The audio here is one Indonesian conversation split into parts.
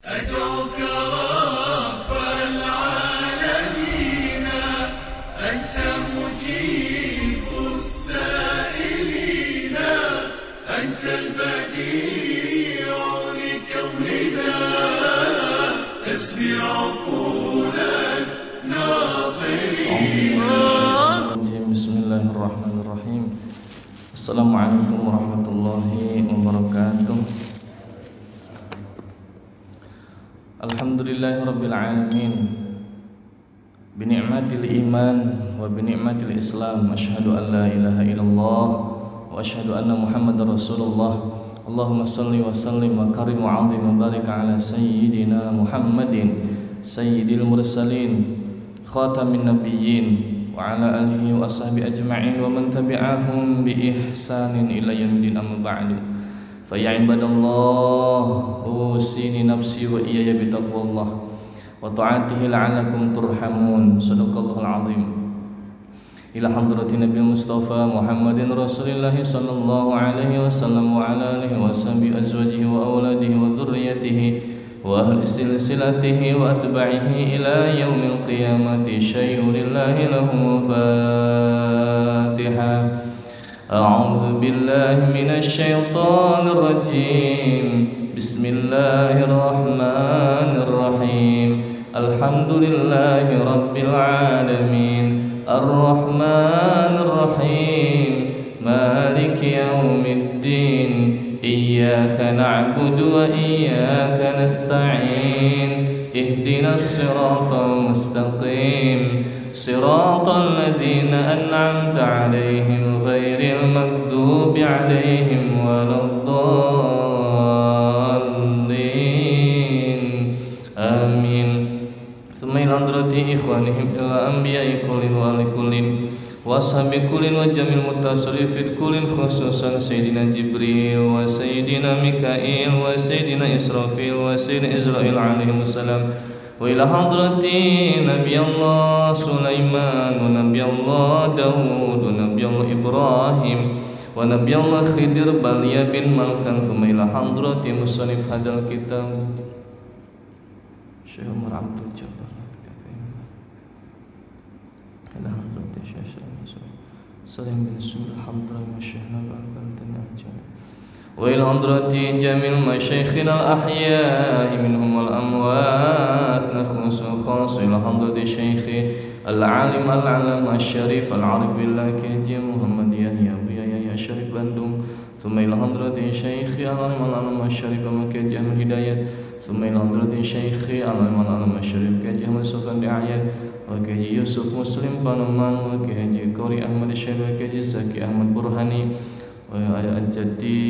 أدعوك رب العالمين، أنت مجيب السائلين، أنت البديع لكوننا، تسبي عقول الناظرين. بسم الله الرحمن الرحيم. Assalamualaikum warahmatullahi wabarakatuh. Alhamdulillahi rabbil alamin. Bini'matil iman wa bini'matil islam, asyhadu an la ilaha illallah wa asyhadu anna muhammadar rasulullah. Allahumma salli wa sallim wa karim wa 'azim wa barik ala sayyidina Muhammadin sayyidil mursalin khatamin nabiyyin wa ala alihi wa ashabi ajma'in wa man tabi'ahum bi ihsanin ila yaumil amma ba'du. Fa ya ibadallah, usini nafsi wa iyaya bi taqwallah wa ta'atihi la'allakum turhamun. Shadaqallahul azim. Ila hadratin Nabi Mustafa Muhammadin Rasulillah sallallahu alaihi wasallam wa ala alihi wa sahbihi azwajihi wa auladihi wa dhurriyyatihi wa ahli silsilatihi wa atba'ihi ila yaumil qiyamati. Syai'ulillahi lahum Fatiha. A'udzu billahi minasy syaithanir rajim. Bismillahirrahmanirrahim. Alhamdulillahi rabbil alamin. Ar-Rahmanir Rahim. Maliki yaumiddin. Iyyaka na'budu wa iyyaka nasta'in. Ihdinas siratal mustaqim. Siratal ladzina an'amta 'alaihim ghairil maghdubi 'alaihim waladdallin. Amin. Tsumma ila hadrati ikhwanihim ila anbiya'i kullin wa likullin washabi kullin wa jamil mutasarrifin kullin, khususan Sayyidina Jibril wa Sayyidina Mikail wa Sayyidina Israfil wa Sayyidina Israil alaihimussalam, wa ila hadrati Nabi Allah Sulaiman wa Nabi Allah Dawud wa Nabi Allah Ibrahim wa Nabi Allah Khidir Balia bin Malkan. Thumma ila hadrati musannif hadal kitab Syekh Umar Abdul Jabbar. Ila hadrati Syekh Salim bin Sul Hamdulillah wa Syekhna al-Albani ajmain, wa ila hadrati jamil masyayikhina al-ahya'i minhum wal amwat, nakhusu khas ila hadrati Syekh al-alim al-alam al-syarif al-arif billah Haji Muhammad Yahya Abu Yahya Syarif Bandung. Thumma ila hadrati Syekh al-alim al-alam al-syarif Haji Ahmad Hidayat. Thumma ila hadrati Syekh al-alim al-alam al-syarif Haji Ahmad Sufyan Di'ayat wa Haji Yusuf Muslim Panuman wa Haji Qori Ahmad Syed wa Haji Zaki Ahmad Burhani wa Al-Jadi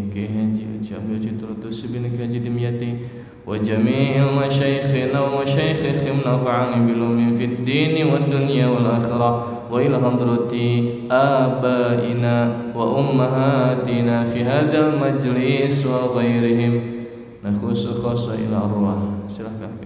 Haji Abdul Citratus bin Haji Dimyati wa jami'il masyayikhina wa masyayikhihim nafa'ani bilumin fid dini wad dunya wal akhirah, wa ila hadrati abaina wa ummahatina fi hadzal majlis wa ghairihim, nakhusu khassa ila arwah. Silakan.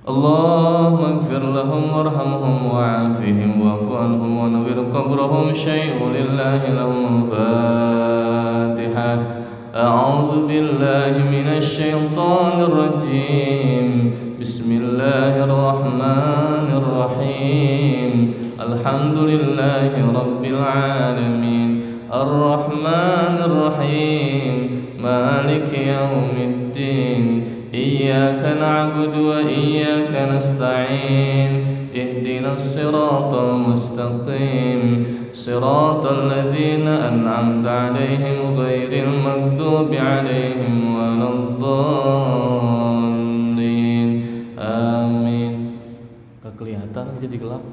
Allahumma ighfir lahum warhamhum wa'afihim wa'fu anhum wa nawwir qabrahum. Syai'ulillahi lahum Fatiha. A'udzu billahi minasy syaithanir rajim. Bismillahirrahmanirrahim. Alhamdulillahi rabbil alamin. Ar-Rahmanir Rahim. Maliki yaumiddin. Iyyaka na'budu wa iyyaka nasta'in. Ihdinas siratal mustaqim. Siratal ladzina an'amta 'alaihim ghairil maghdubi 'alaihim waladdallin. Amin. Gak kelihatan, jadi gelap.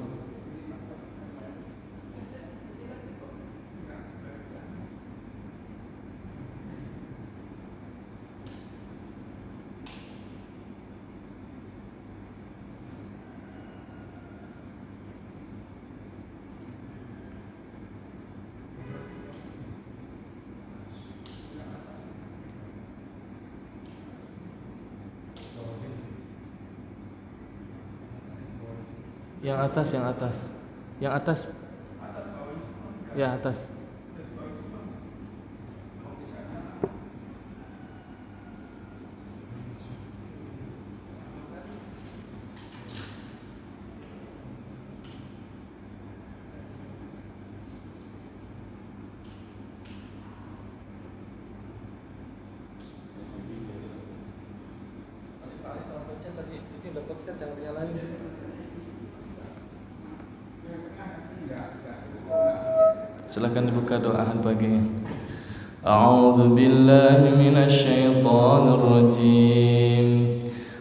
Yang atas, yang atas. Yang atas. Ya, atas. Silahkan dibuka doaan paginya. A'udzu billahi minasy syaithanir rajim.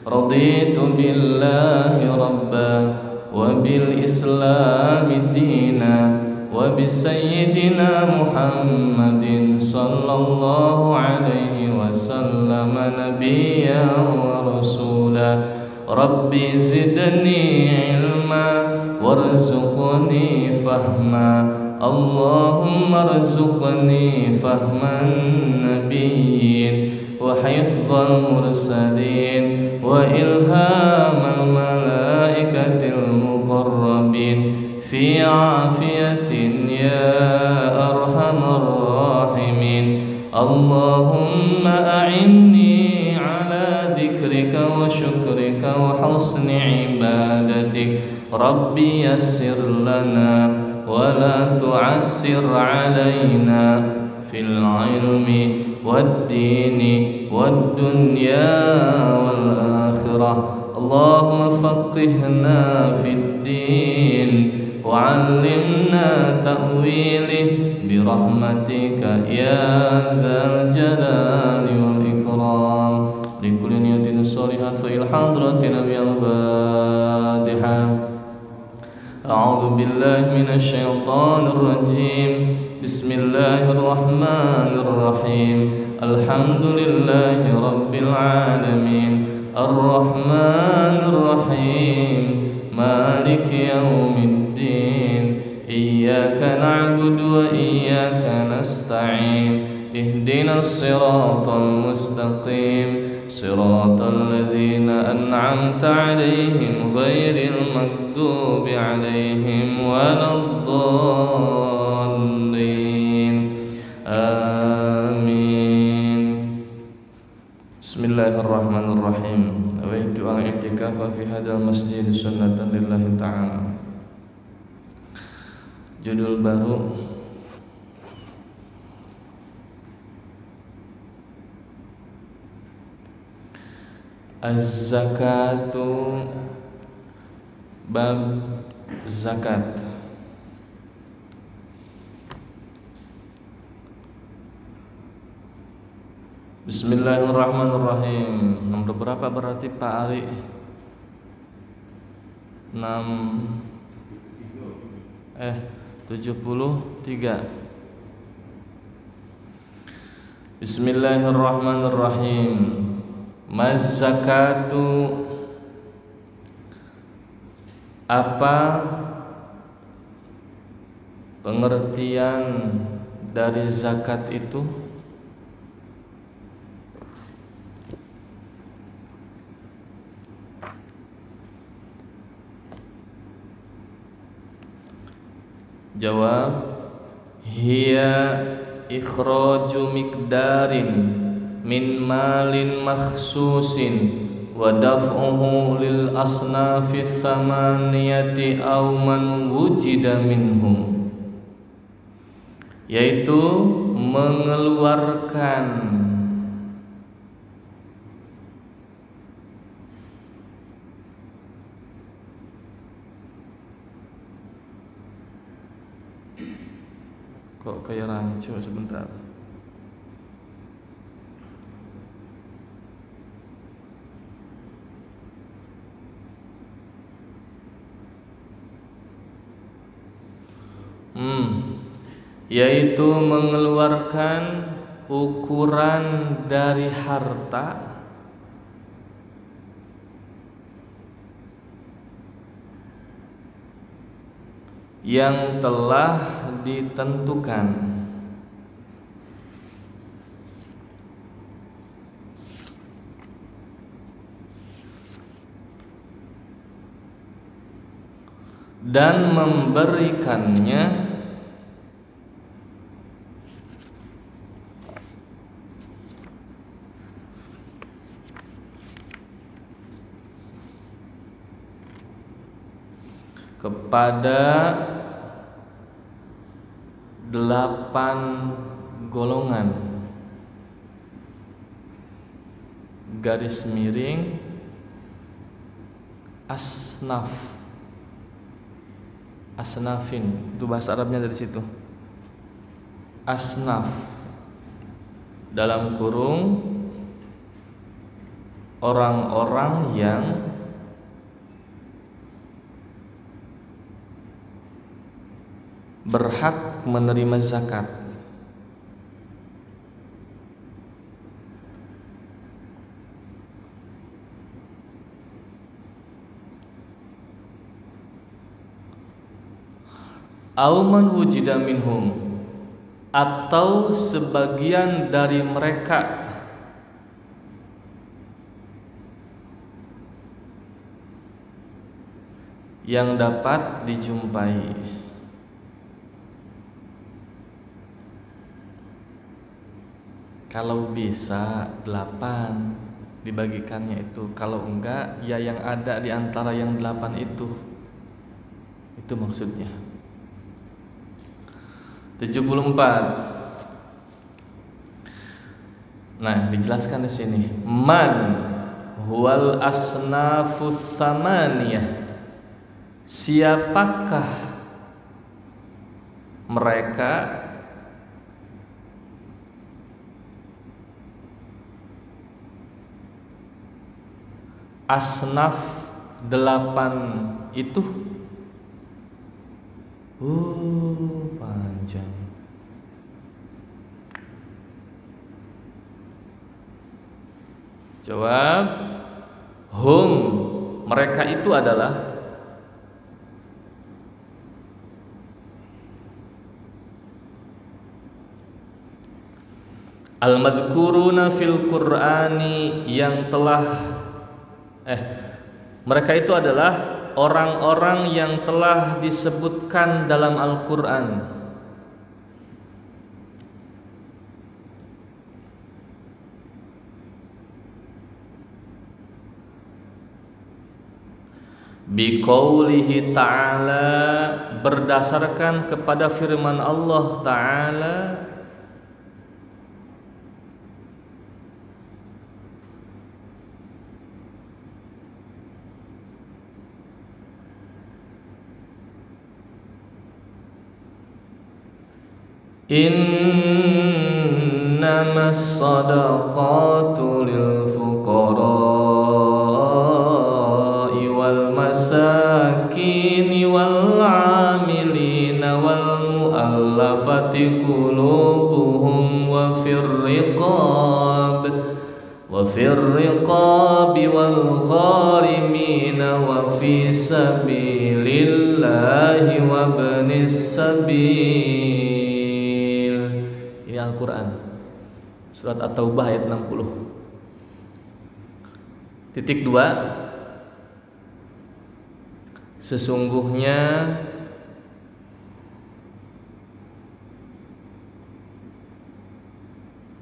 Raditu billahi rabba wa bil islami dina wa bi sayyidina Muhammadin sallallahu alaihi wasallam nabiyyan wa rasula. Rabbi zidni ilma warzuqni fahma. Allahumma rzuqni fahman nabiyyin wa hifdzal mursalin wa ilhamal malaikatil muqarrabin fi afiyatin ya arhamar rahimin. Allahumma a'inni ala dzikrika wa syukrika wa husni ibadatik. Rabbi yassir lana ولا تعسر علينا في العلم والدين والدنيا والآخرة. اللهم فقهنا في الدين وعلمنا تأويله برحمتك يا ذا الجلال والإكرام. لكل نية صالحة فإلى حضرة نبي الفاتحة. أعوذ بالله من الشيطان الرجيم. بسم الله الرحمن الرحيم. الحمد لله رب العالمين الرحمن الرحيم مالك يوم الدين. إياك نعبد وإياك نستعين. اهدنا الصراط المستقيم صراط الذين أنعمت عليهم غير المغضوب عليهم ولا الضالين آمين. بسم الله الرحمن الرحيم. نويت الاعتكاف في هذا المسجد سنة لله تعالى. Judul baru Az-zakatu, bab zakat. Bismillahirrahmanirrahim. Nomor berapa berarti Pak Ari? 73. Bismillahirrahmanirrahim. Maz-zakatu, apa pengertian dari zakat itu? Jawab: hiya ikhraju miqdarin min malin makhsusin wa daf'uhu lil asnafi thamaniyati aw man wujida minhum, yaitu mengeluarkan kok kayak rancu sebentar. Yaitu mengeluarkan ukuran dari harta yang telah ditentukan. dan memberikannya kepada 8 golongan garis miring asnafin, itu bahasa Arabnya dari situ. Asnaf dalam kurung orang-orang yang berhak menerima zakat. Auman wujida minhum, atau sebagian dari mereka yang dapat dijumpai. Kalau bisa 8 dibagikannya itu, kalau enggak ya yang ada di antara yang 8 itu maksudnya. 74. Nah, dijelaskan di sini. Man huwal asnafus samaniyah. Siapakah mereka asnaf 8 itu? Panjang. Jawab, hum, mereka itu adalah al-madhkuruna fil Qur'ani, yang telah mereka itu adalah orang-orang yang telah disebutkan dalam Al-Qur'an. Biqaulihi ta'ala, berdasarkan kepada firman Allah Ta'ala, innamas sadaqatu lil fuqara'i wal masakini wal 'amilina wal mu'allafati qulubuhum wa fir riqabi wal gharimina wa fi sabilillahi wa ibnis sabil. Al-Quran Surat At-Taubah ayat 60. Titik 2. Sesungguhnya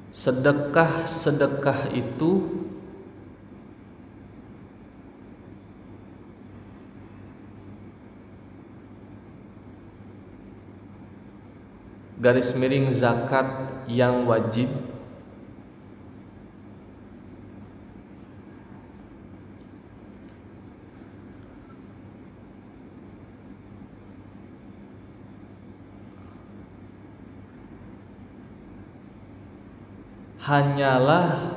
sedekah-sedekah itu garis miring zakat yang wajib hanyalah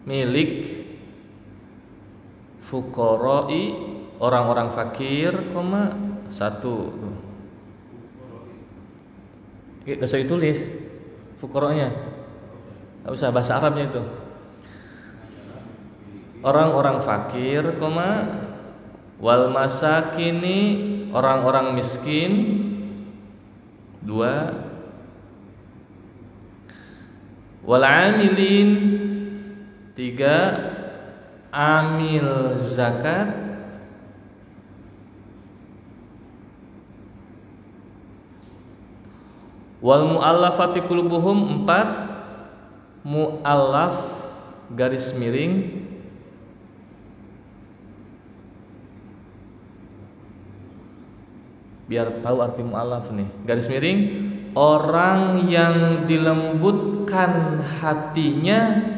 milik fuqara'i, orang-orang fakir, satu. Gak usah ditulis fuqara'nya, gak usah, bahasa Arabnya itu. Orang-orang fakir, wal masakini, orang-orang miskin, 2. Wal amilin, 3. amil zakat, wal mu'allafati qulubuhum 4 mu'allaf garis miring biar tahu arti mu'allaf nih, garis miring orang yang dilembutkan hatinya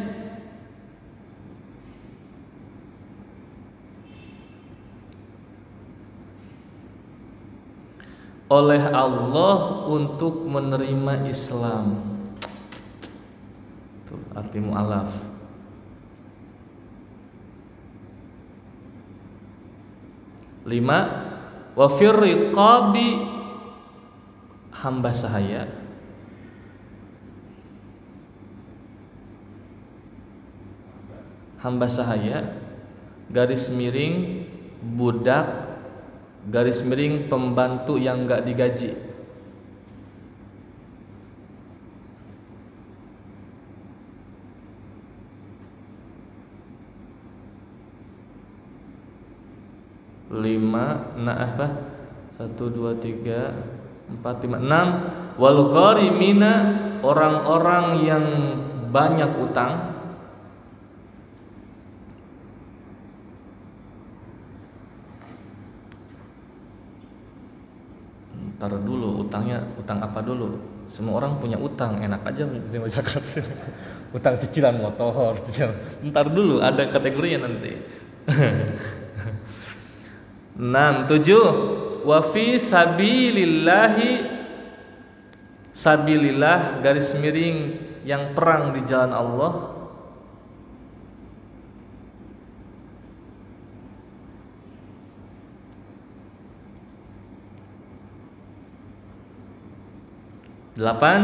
oleh Allah untuk menerima Islam. Tuh arti mu'alaf. Lima, wa fir riqabi hamba sahaya. Hamba sahaya garis miring budak garis miring pembantu yang enggak digaji. Lima, apa? 1, 2, 3, 4, 5, 6. Wal gharimina orang-orang yang banyak utang. Ntar dulu utangnya, utang apa dulu? Semua orang punya utang, enak aja menerima zakat. Utang cicilan motor, cicilan. Ntar dulu ada kategorinya nanti. 6, 7. Wa fi sabilillahi, sabilillah garis miring yang perang di jalan Allah. Delapan,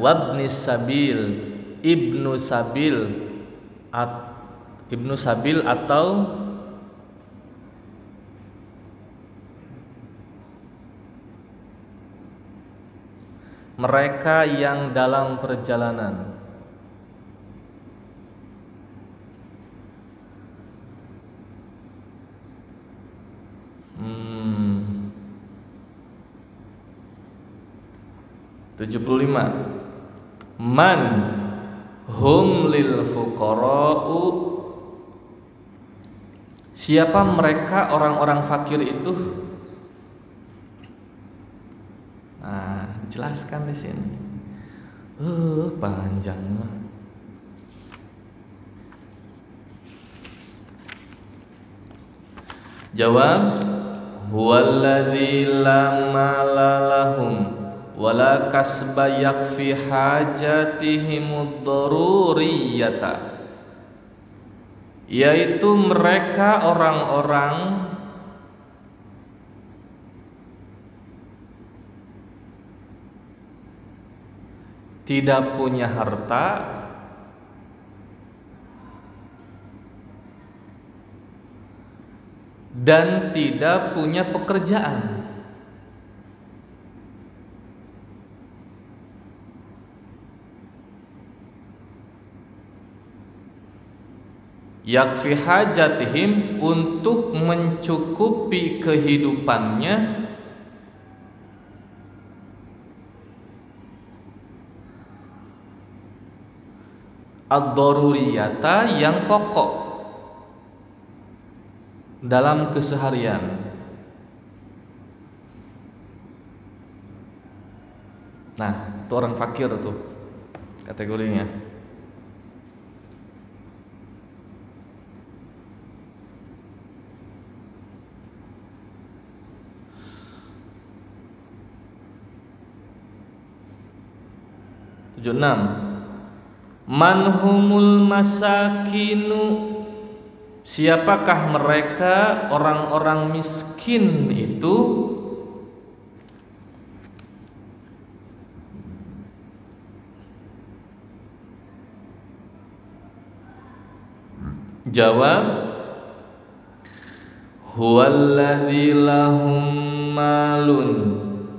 wabni sabil, ibnu sabil, ibnu sabil atau mereka yang dalam perjalanan. Hmm. 75. Man hum lil fuqara'u, siapa mereka orang-orang fakir itu? Nah, dijelaskan di sini. Panjang mah. Jawab, huwallazi la mala lahum wala kasba yakfi hajatihimud daruriyata, yaitu mereka orang-orang tidak punya harta dan tidak punya pekerjaan. Yakfi hajatihim, untuk mencukupi kehidupannya, ad-daruriyata, yang pokok dalam keseharian. Nah, itu orang fakir tuh kategorinya. Tujuh-enam, manhumul masakinu, siapakah mereka orang-orang miskin itu? Jawab, huwallazi lahum malun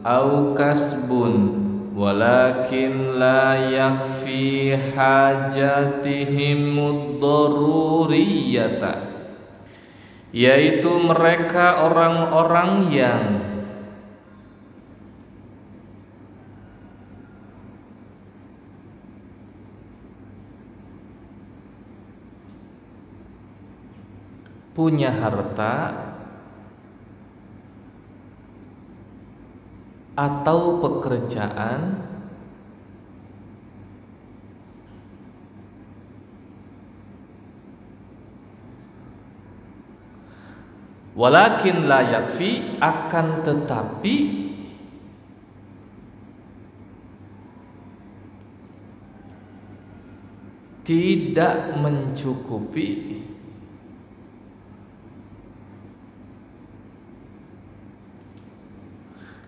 au kasbun walakin la yakfi hajatihimud daruriyata, yaitu mereka orang-orang yang punya harta atau pekerjaan walakin la yakfi, akan tetapi tidak mencukupi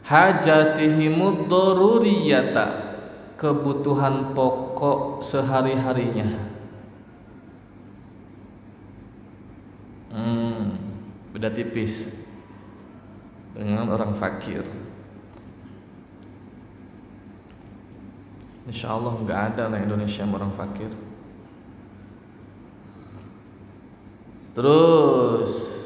hajatihimud daruriyata, kebutuhan pokok sehari-harinya. Beda tipis dengan orang fakir. Insya Allah nggak ada lah Indonesia yang orang fakir. Terus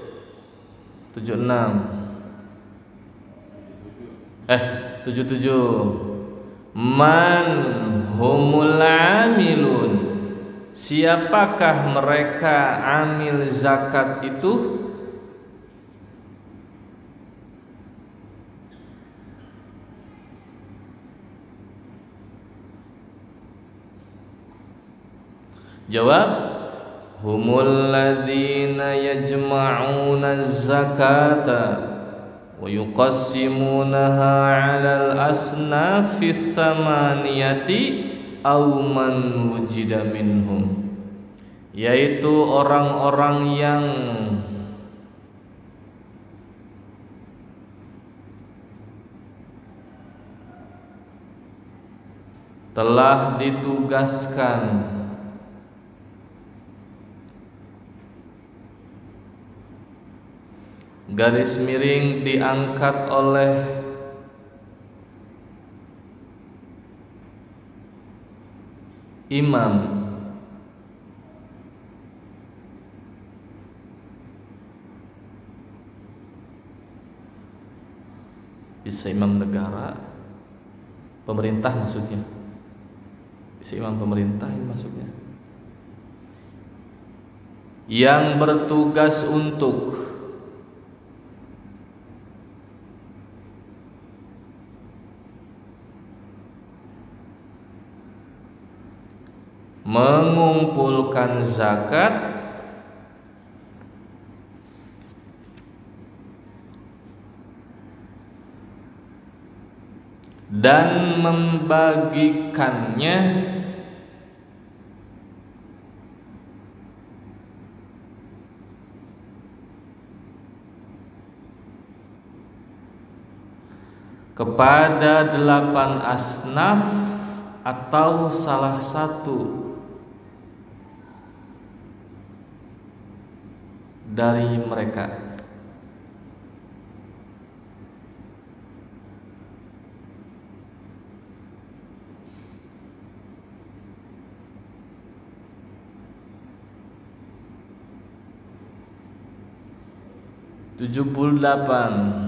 77 man humul amilun, siapakah mereka amil zakat itu? Jawab, humul ladzina yajma'una zakata wa yuqassimunaha 'alal asnafi tsamaniyati aw man wujida minhum, yaitu orang-orang yang telah ditugaskan garis miring diangkat oleh imam bisa imam negara, pemerintah maksudnya, bisa imam pemerintah ini maksudnya, yang bertugas untuk mengumpulkan zakat dan membagikannya kepada 8 asnaf atau salah satu dari mereka. Tujuh puluh delapan.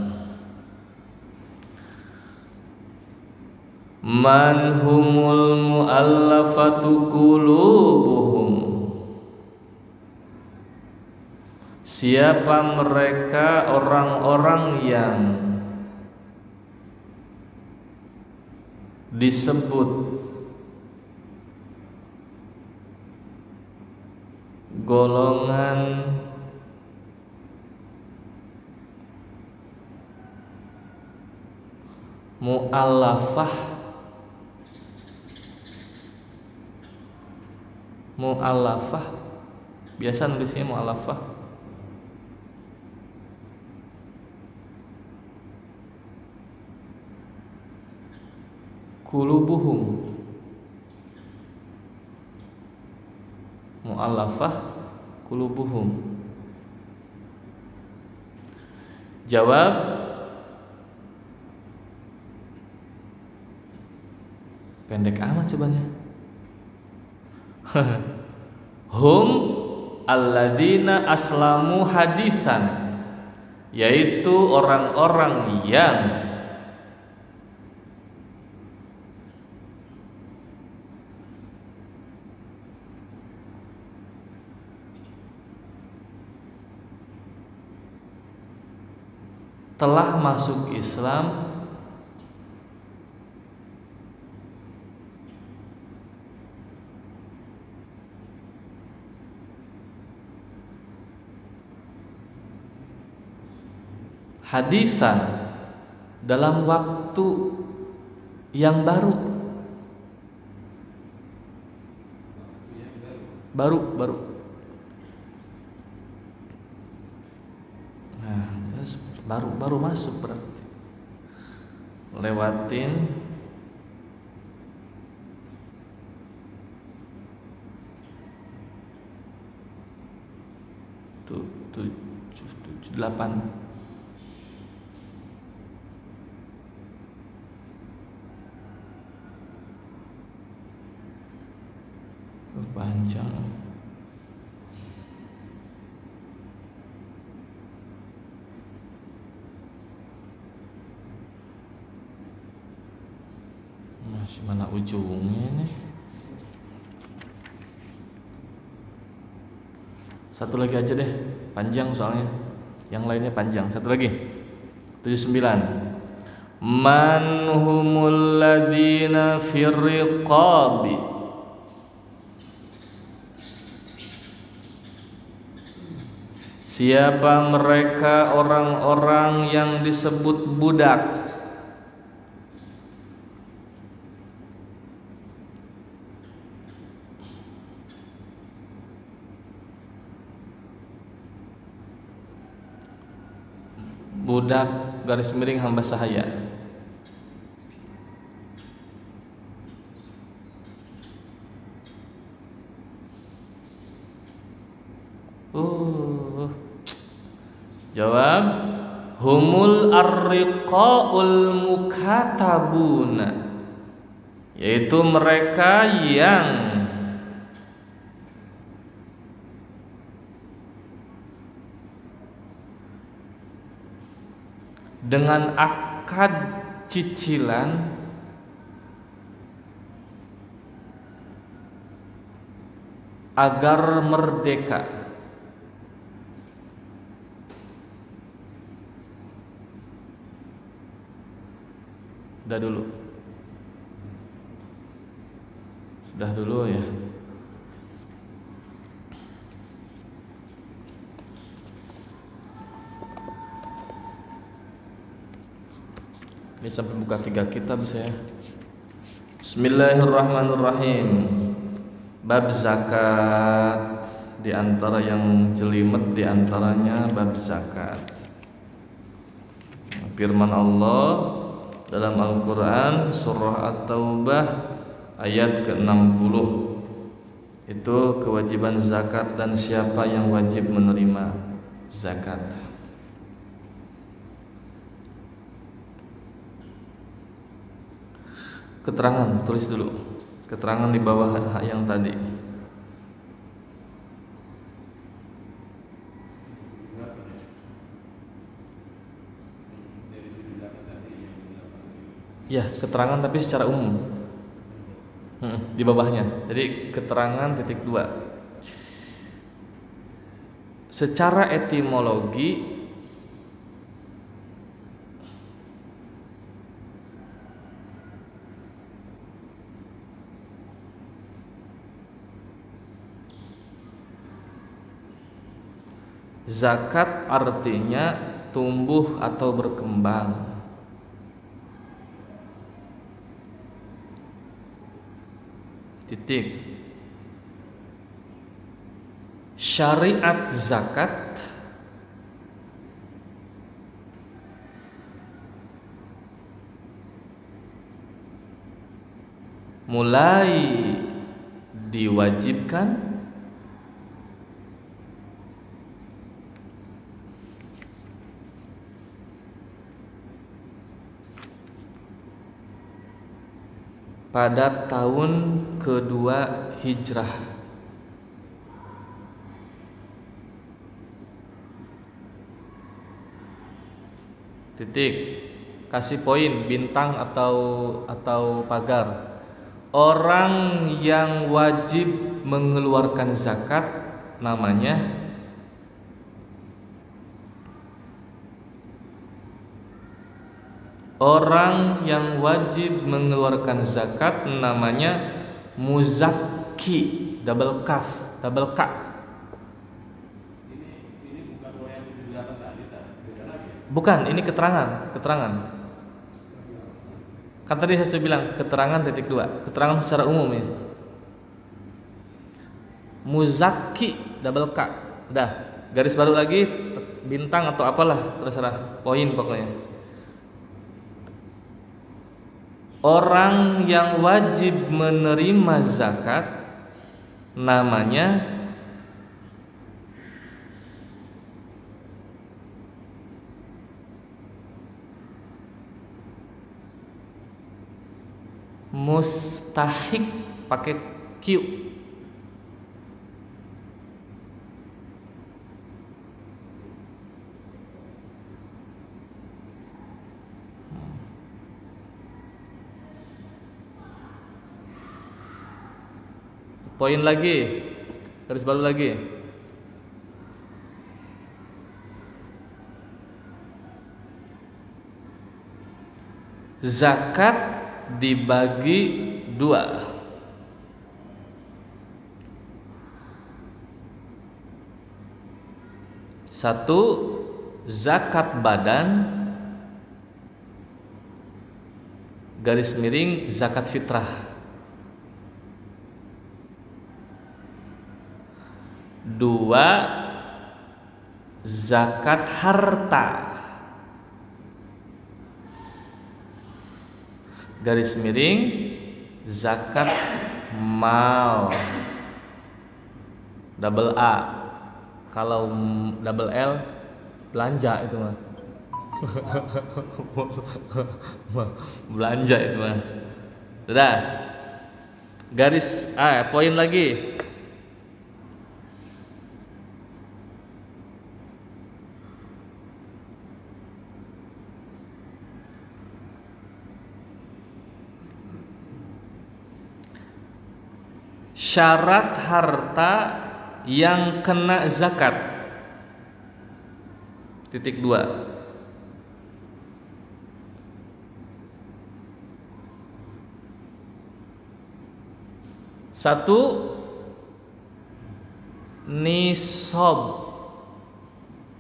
Man humul mu'allafatu qulubuhum, siapa mereka orang-orang yang disebut golongan mu'allafah. Mu'allafah biasa nulisnya mu'allafah. Qulubuhum, mu'allafah qulubuhum. Jawab, pendek amat cobanya. Hum alladzina aslamu haditsan, yaitu orang-orang yang telah masuk Islam hadisan, dalam waktu yang baru. Nah, terus baru masuk berarti. Lewatin tujuh, 8. Panjang. Masih mana ujungnya nih? Satu lagi aja deh, panjang soalnya. Yang lainnya panjang. Satu lagi. 79. Man humul ladina fir riqabi, siapa mereka orang-orang yang disebut budak? Budak garis miring hamba sahaya. Jawab, humul arriqaul mukatabuna, yaitu mereka yang dengan akad cicilan agar merdeka. Sudah dulu ya. Ini sampai buka 3 kitab saya. Bismillahirrahmanirrahim. Bab zakat, di antara yang jelimet di antaranya bab zakat. Firman Allah dalam Al-Quran surah At-Taubah ayat ke-60, itu kewajiban zakat dan siapa yang wajib menerima zakat. Keterangan, tulis dulu keterangan di bawah yang tadi. Ya, keterangan tapi secara umum. Di bawahnya. Jadi keterangan titik 2. Secara etimologi zakat artinya tumbuh atau berkembang. Titik. Syariat zakat mulai diwajibkan pada tahun kedua Hijrah. Titik. Kasih poin bintang atau pagar. Orang yang wajib mengeluarkan zakat namanya muzakki, double kaf, double ka. Ini bukan yang di belakang tadi, beda lagi. Bukan, ini keterangan. Kan tadi saya bilang keterangan titik 2, keterangan secara umum ini. Muzakki double ka. Udah, garis baru lagi bintang atau apalah terserah, poin pokoknya. Orang yang wajib menerima zakat namanya mustahik, pakai Q. Poin lagi, garis baru lagi. Zakat dibagi 2. Satu, zakat badan garis miring zakat fitrah. 2, zakat harta garis miring zakat mal, double A. Kalau double L belanja itu mah. Belanja itu mah. Sudah. Garis A, poin lagi. Syarat harta yang kena zakat. Titik 2. Satu, nisab,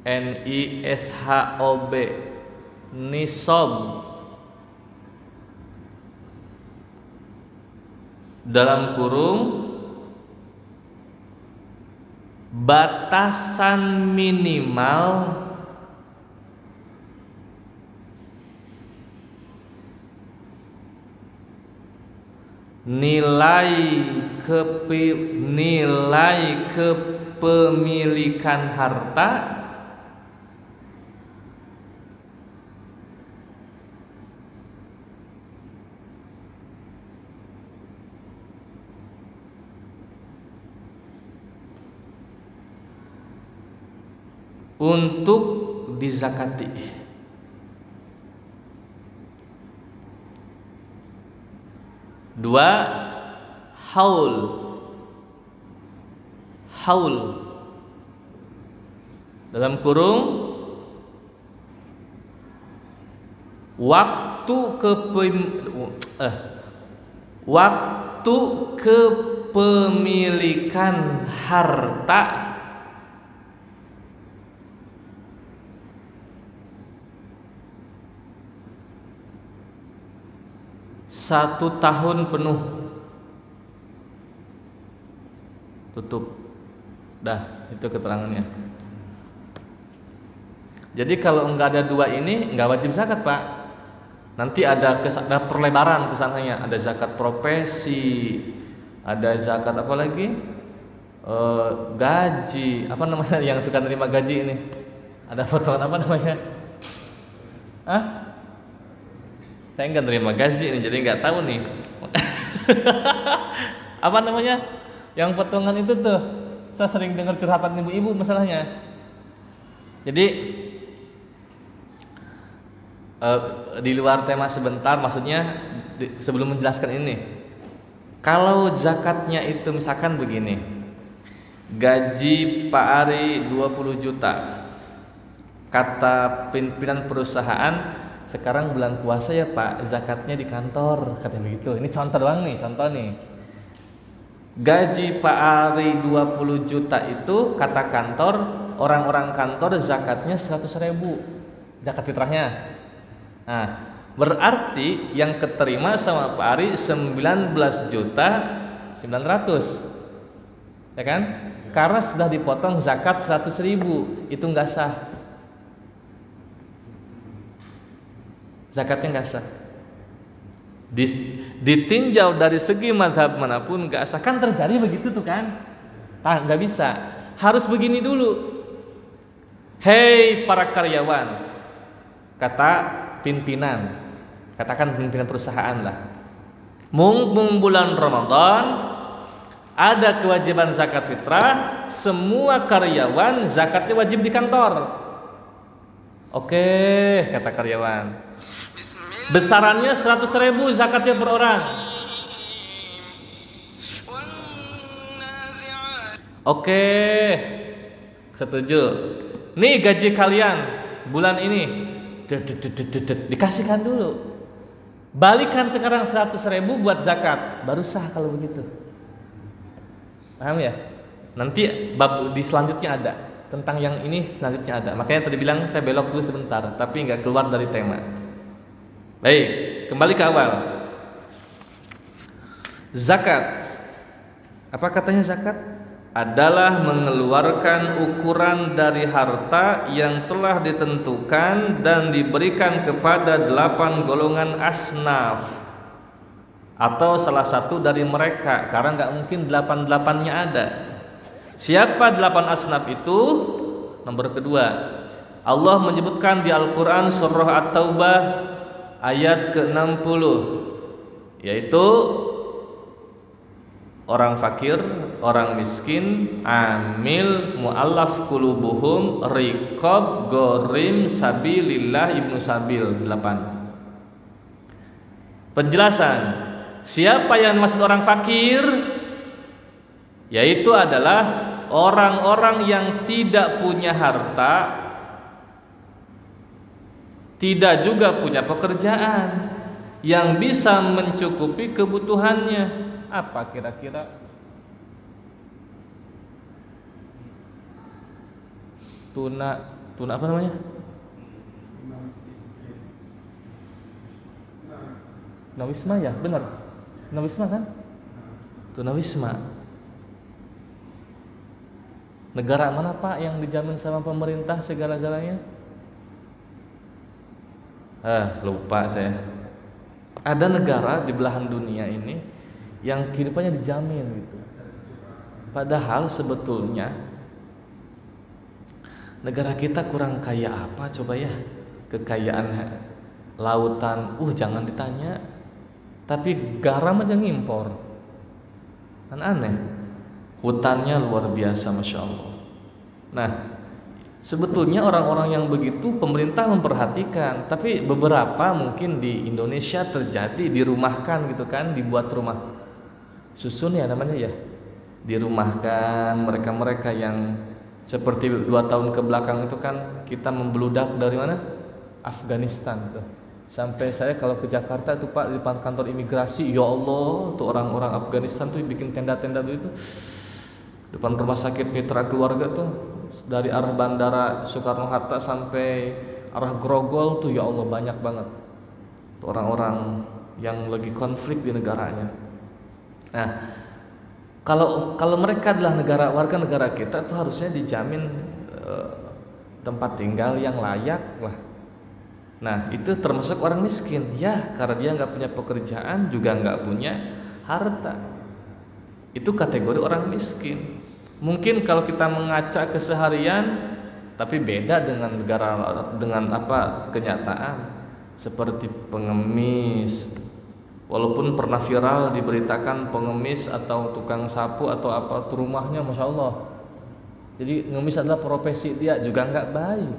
NISHOB, nisab. Dalam kurung batasan minimal nilai kepemilikan harta untuk dizakati. Dua, haul dalam kurung waktu kepemilikan harta satu tahun penuh. Tutup. Dah, itu keterangannya. Jadi kalau enggak ada 2 ini enggak wajib zakat, Pak. Nanti ada perlebaran kesananya. Ada zakat profesi, ada zakat apa lagi? Gaji, apa namanya yang suka nerima gaji ini? Ada potongan apa namanya? Saya nggak nerima gaji ini, jadi nggak tahu nih. Apa namanya? Yang potongan itu tuh, saya sering dengar curhatan ibu-ibu masalahnya. Jadi di luar tema sebentar, maksudnya sebelum menjelaskan ini. Kalau zakatnya itu misalkan begini, gaji Pak Ari 20 juta, kata pimpinan perusahaan, sekarang bulan puasa ya Pak, zakatnya di kantor, katanya begitu. Ini contoh doang nih, contoh nih. Gaji Pak Ari 20 juta itu kata kantor, orang-orang kantor zakatnya 100.000 zakat fitrahnya. Nah, berarti yang keterima sama Pak Ari 19 juta 900, ya kan? Karena sudah dipotong zakat 100.000, itu nggak sah. Zakatnya nggak sah. Ditinjau dari segi mazhab manapun nggak sah. Kan terjadi begitu tuh kan? Nggak bisa. Harus begini dulu. Hei para karyawan, kata pimpinan, katakan pimpinan perusahaan lah. Mumpung bulan Ramadan, ada kewajiban zakat fitrah, semua karyawan zakatnya wajib di kantor. Oke, kata karyawan. Besarannya 100.000 zakatnya per orang. Oke, setuju. Nih gaji kalian bulan ini, dikasihkan dulu. Balikan sekarang 100.000 buat zakat, baru sah kalau begitu. Paham ya? Nanti bab di selanjutnya ada tentang yang ini, selanjutnya ada. Makanya tadi bilang saya belok dulu sebentar, tapi nggak keluar dari tema. Baik, kembali ke awal. Zakat. Apa katanya zakat? Adalah mengeluarkan ukuran dari harta yang telah ditentukan dan diberikan kepada 8 golongan asnaf atau salah satu dari mereka, karena nggak mungkin 8-8-nya ada. Siapa 8 asnaf itu? Nomor kedua, Allah menyebutkan di Al-Quran surah At-Taubah ayat ke-60, yaitu orang fakir, orang miskin, amil, mu'allaf qulubuhum, riqab, gorim, sabilillah, ibnu sabil. 8. Penjelasan, siapa yang maksud orang fakir? Yaitu adalah orang-orang yang tidak punya harta, tidak juga punya pekerjaan yang bisa mencukupi kebutuhannya. Apa kira-kira? Tuna apa namanya? Tunawisma ya, benar. Tunawisma kan? Tunawisma. Negara mana Pak yang dijamin sama pemerintah segala-galanya? Lupa saya. Ada negara di belahan dunia ini yang kehidupannya dijamin gitu. Padahal sebetulnya negara kita kurang kaya apa coba ya? Kekayaan lautan, jangan ditanya. Tapi garam aja ngimpor. Kan aneh. Hutannya luar biasa, masya Allah. Nah, sebetulnya orang-orang yang begitu pemerintah memperhatikan, tapi beberapa mungkin di Indonesia terjadi dirumahkan gitu kan, dibuat rumah susun ya namanya ya, dirumahkan mereka-mereka yang seperti 2 tahun ke belakang itu kan kita membeludak dari mana? Afghanistan tuh. Sampai saya kalau ke Jakarta tuh Pak, di depan kantor imigrasi, ya Allah tuh orang-orang Afghanistan tuh bikin tenda-tenda tuh itu depan rumah sakit mitra keluarga tuh, dari arah bandara Soekarno-Hatta sampai arah Grogol tuh, ya Allah banyak banget tuh orang-orang yang lagi konflik di negaranya. Nah, kalau mereka adalah warga negara kita tuh harusnya dijamin tempat tinggal yang layak lah. Nah, itu termasuk orang miskin ya, karena dia nggak punya pekerjaan juga nggak punya harta. Itu kategori orang miskin. Mungkin kalau kita mengaca keseharian, tapi beda dengan negara, dengan kenyataan seperti pengemis. Walaupun pernah viral diberitakan pengemis atau tukang sapu atau apa tuh rumahnya, masya Allah. Jadi ngemis adalah profesi dia juga nggak baik.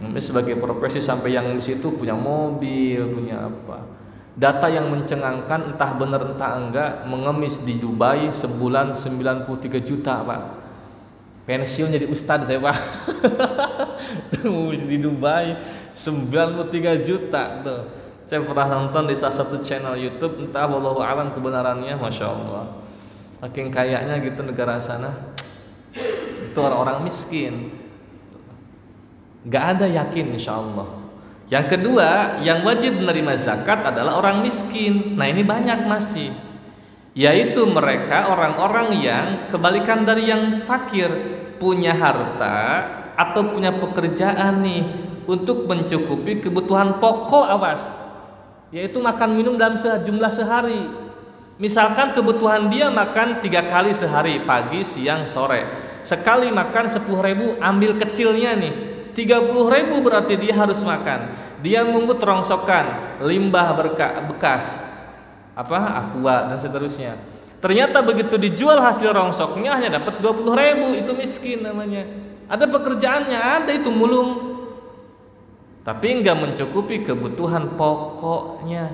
Ngemis sebagai profesi sampai yang ngemis itu punya mobil, punya apa. Data yang mencengangkan, entah benar entah enggak, mengemis di Dubai sebulan 93 juta Pak. Pensiun jadi ustadz saya Pak. Mengemis di Dubai 93 juta tuh. Saya pernah nonton di salah satu channel YouTube, entah wallahu alam kebenarannya, masya Allah. Saking kayaknya gitu negara sana. Itu orang-orang miskin. Gak ada yakin insya Allah. Yang kedua, yang wajib menerima zakat adalah orang miskin. Nah ini banyak masih, yaitu mereka orang-orang yang kebalikan dari yang fakir, punya harta atau punya pekerjaan nih untuk mencukupi kebutuhan pokok, awas, yaitu makan minum dalam jumlah sehari. Misalkan kebutuhan dia makan 3 kali sehari, pagi, siang, sore. Sekali makan 10.000, ambil kecilnya nih, 30.000 berarti dia harus makan. Dia mungut rongsokan, limbah bekas, aqua dan seterusnya. Ternyata begitu dijual hasil rongsoknya hanya dapat 20.000, itu miskin namanya. Ada pekerjaannya, ada itu mulung, tapi enggak mencukupi kebutuhan pokoknya.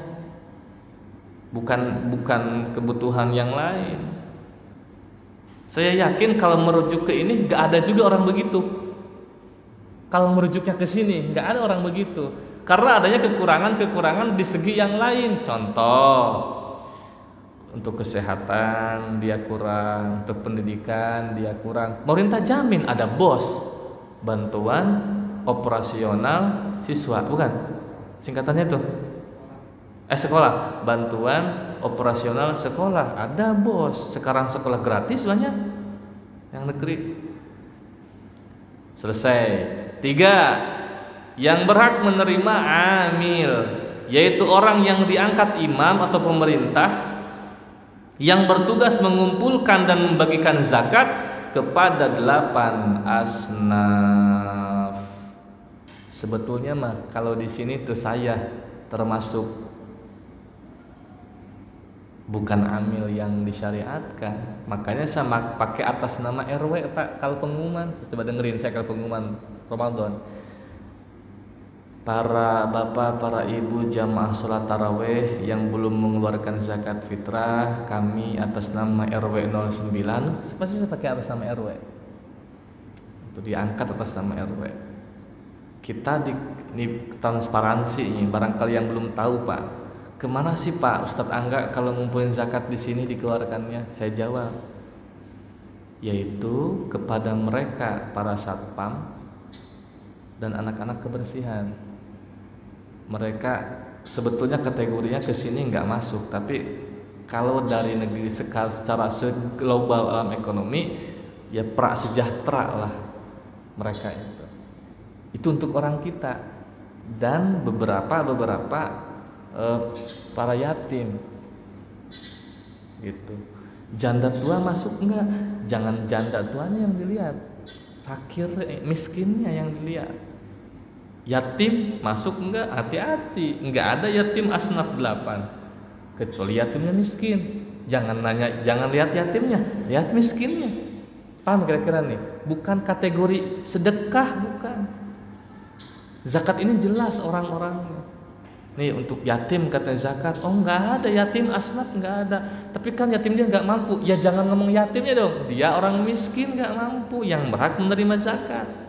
Bukan kebutuhan yang lain. Saya yakin kalau merujuk ke ini enggak ada juga orang begitu. Kalau merujuknya ke sini enggak ada orang begitu. Karena adanya kekurangan di segi yang lain. Contoh, untuk kesehatan dia kurang, untuk pendidikan dia kurang. Pemerintah jamin ada BOS, bantuan operasional siswa, bukan? Singkatannya tuh sekolah, bantuan operasional sekolah, ada BOS. Sekarang sekolah gratis banyak yang negeri. Selesai. 3, yang berhak menerima amil, yaitu orang yang diangkat imam atau pemerintah yang bertugas mengumpulkan dan membagikan zakat kepada 8 asnaf. Sebetulnya mah kalau di sini tuh saya termasuk bukan amil yang disyariatkan. Makanya saya pakai atas nama RW Pak kalau pengumuman. Coba dengerin saya kalau pengumuman Ramadan. Para bapak, para ibu jamaah sholat taraweh yang belum mengeluarkan zakat fitrah, kami atas nama RW 09, pasti saya pakai atas nama RW, itu diangkat atas nama RW. Kita di transparansi ini, barangkali yang belum tahu Pak, kemana sih Pak Ustadz Angga kalau ngumpulin zakat di sini dikeluarkannya? Saya jawab, yaitu kepada mereka para satpam dan anak-anak kebersihan. Mereka sebetulnya kategorinya ke sini nggak masuk, tapi kalau dari negeri secara global alam ekonomi ya prasejahtera lah mereka itu. Itu untuk orang kita dan beberapa para yatim gitu. Janda tua masuk enggak? Jangan janda tuanya yang dilihat, fakir miskinnya yang dilihat. Yatim masuk enggak? Hati-hati, enggak ada yatim asnaf 8 kecuali yatimnya miskin. Jangan lihat yatimnya, lihat miskinnya. Paham kira-kira nih? Bukan kategori sedekah, bukan. Zakat ini jelas orang-orangnya. Nih untuk yatim katanya zakat. Oh enggak ada yatim asnaf, enggak ada. Tapi kan yatim dia enggak mampu. Ya jangan ngomong yatimnya dong. Dia orang miskin enggak mampu yang berhak menerima zakat.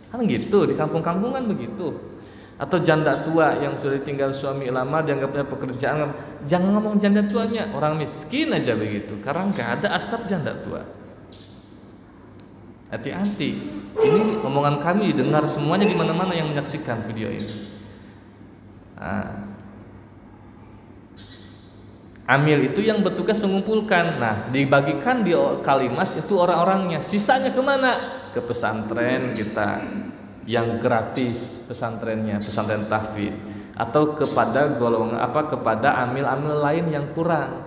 Kan gitu, di kampung-kampung kan begitu. Atau janda tua yang sudah ditinggal suami lama, dia nggak punya pekerjaan. Jangan ngomong janda tuanya, orang miskin aja begitu. Karena nggak ada asnaf janda tua. Hati-hati. Ini omongan kami didengar semuanya di mana-mana yang menyaksikan video ini. Amil itu yang bertugas mengumpulkan. Nah, dibagikan di Kalimas itu orang-orangnya. Sisanya kemana? Ke pesantren kita yang gratis, pesantren tahfidz, atau kepada kepada amil-amil lain yang kurang.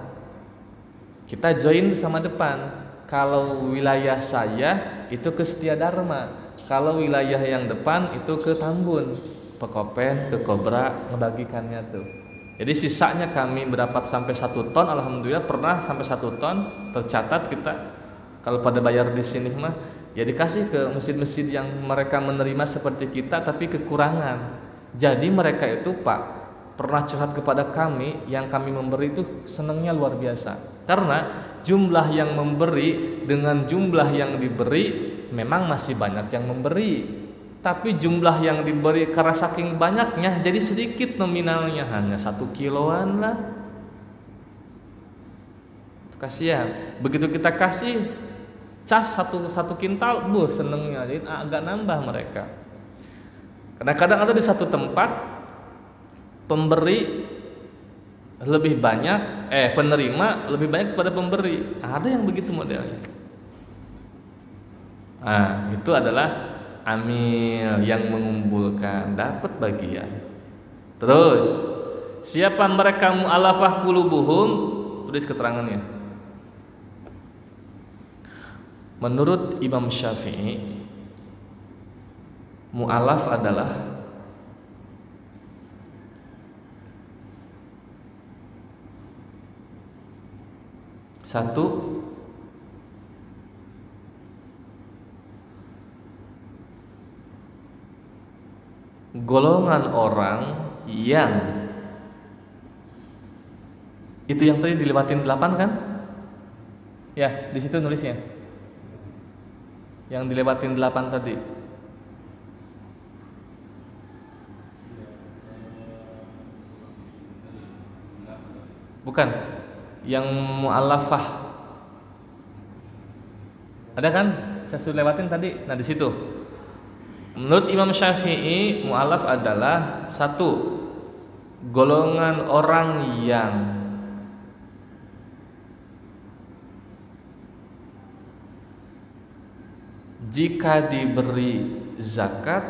Kita join sama depan. Kalau wilayah saya itu ke Setia Dharma, kalau wilayah yang depan itu ke Tambun, Pekopen, ke Kobra, ngebagikannya tuh. Jadi sisanya kami mendapat sampai 1 ton, alhamdulillah pernah sampai 1 ton tercatat kita. Kalau pada bayar di sini mah Ya dikasih ke masjid-masjid yang mereka menerima seperti kita tapi kekurangan. Jadi mereka itu Pak pernah curhat kepada kami, yang kami memberi itu senangnya luar biasa. Karena jumlah yang memberi dengan jumlah yang diberi memang masih banyak yang memberi, tapi jumlah yang diberi karena saking banyaknya jadi sedikit nominalnya, hanya 1 kiloan lah. Kasihan. Begitu kita kasih cas satu kintal, senengnya, jadi agak nambah mereka. Kadang-kadang ada di satu tempat pemberi lebih banyak, penerima lebih banyak kepada pemberi. Ada yang begitu modelnya. Nah, itu adalah amil yang mengumpulkan, dapat bagian. Terus, siapa mereka mu'alafah qulubuhum? Tulis keterangannya. Menurut Imam Syafi'i, mu'alaf adalah satu, golongan orang yang itu yang tadi dilewatin 8 kan? Ya, di situ nulisnya. Yang dilewatin 8 tadi. Bukan. Yang mu'alafah. Ada kan? Saya sudah lewatin tadi. Nah, di situ. Menurut Imam Syafi'i, mu'alaf adalah satu, golongan orang yang jika diberi zakat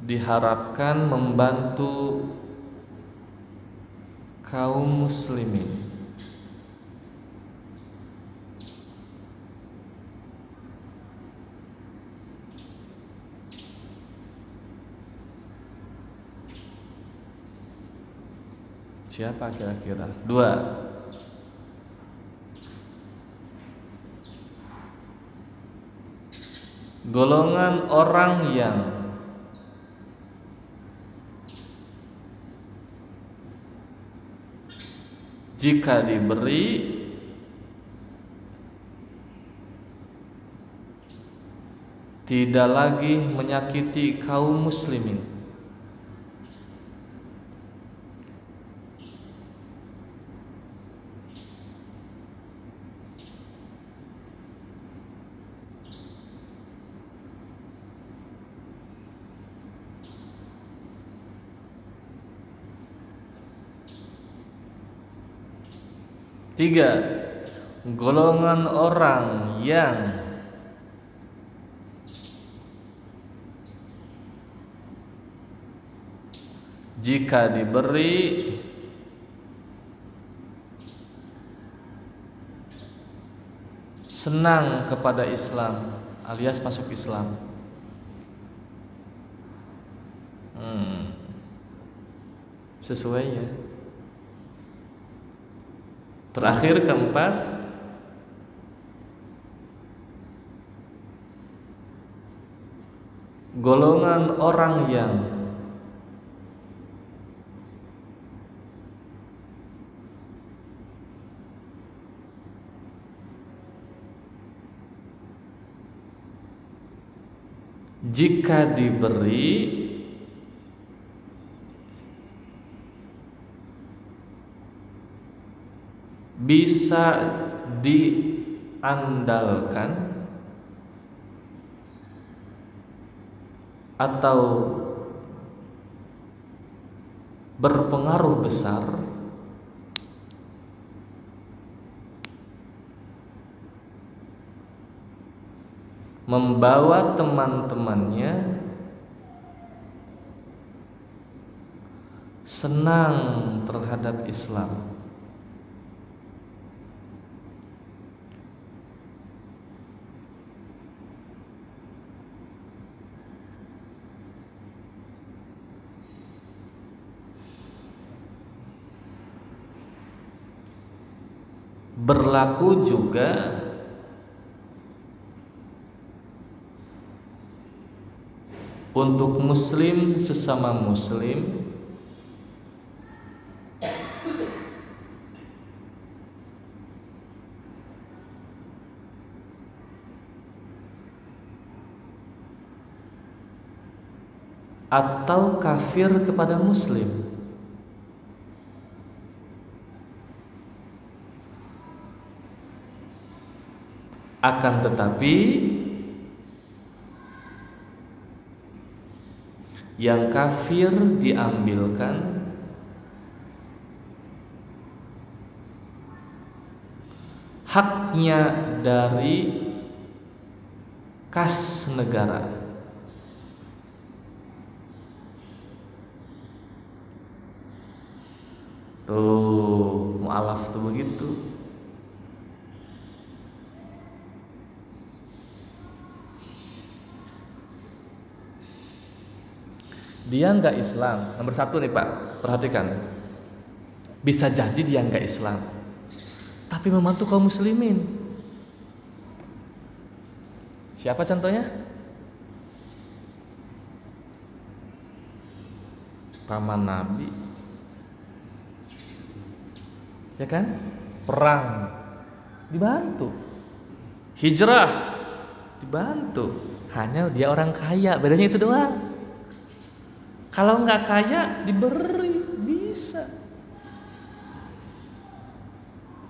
diharapkan membantu kaum muslimin. Siapa kira-kira? 2. Golongan orang yang jika diberi tidak lagi menyakiti kaum muslimin. Tiga, golongan orang yang jika diberi senang kepada Islam alias masuk Islam. Sesuai ya. Terakhir keempat, golongan orang yang jika diberi bisa diandalkan atau berpengaruh besar membawa teman-temannya senang terhadap Islam. berlaku juga untuk muslim sesama muslim atau kafir kepada muslim. Akan tetapi yang kafir diambilkan haknya dari kas negara. Tuh, mu'alaf tuh begitu. Dia nggak Islam. Nomor satu nih Pak, perhatikan. Bisa jadi dia nggak Islam, tapi membantu kaum muslimin. Siapa contohnya? Paman Nabi, ya kan? Perang dibantu, hijrah dibantu. Hanya dia orang kaya, bedanya itu doang. Kalau nggak kaya diberi, bisa.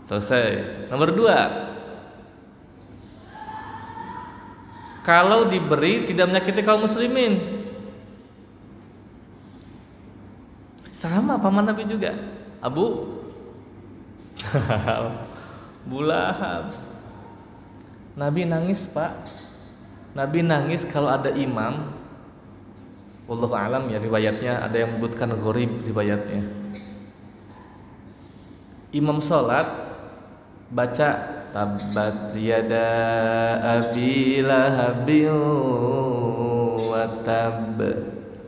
Selesai. Nomor 2, kalau diberi tidak menyakiti kaum muslimin. Sama paman Nabi juga, Abu Lahab. Nabi nangis Pak. Nabi nangis kalau ada imam. Wallahu a'lam ya, riwayatnya ada yang menyebutkan gharib riwayatnya. Imam sholat baca tabbat yada abi lahabin wa tab.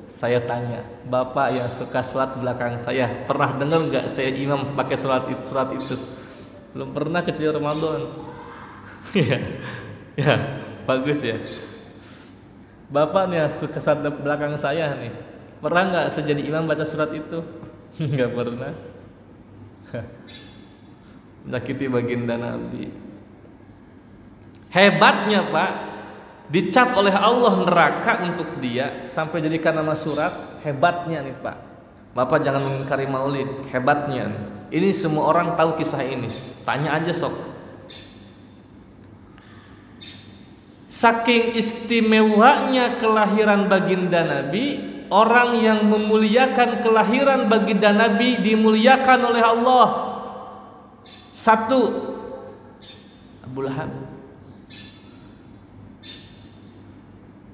Saya tanya, Bapak yang suka sholat belakang saya, pernah dengar nggak saya imam pakai surat itu? Belum pernah kecuali Ramadan. Ya, bagus ya. Bapak nih suka sholat belakang saya nih, pernah nggak saya jadi imam baca surat itu? Nggak pernah. Menyakiti baginda Nabi. Hebatnya Pak, dicap oleh Allah neraka untuk dia sampai jadikan nama surat. Hebatnya nih Pak, Bapak jangan mengingkari maulid. Hebatnya ini semua orang tahu kisah ini, tanya aja sok. Saking istimewanya kelahiran baginda Nabi, orang yang memuliakan kelahiran baginda Nabi dimuliakan oleh Allah. 1, Abu Lahab.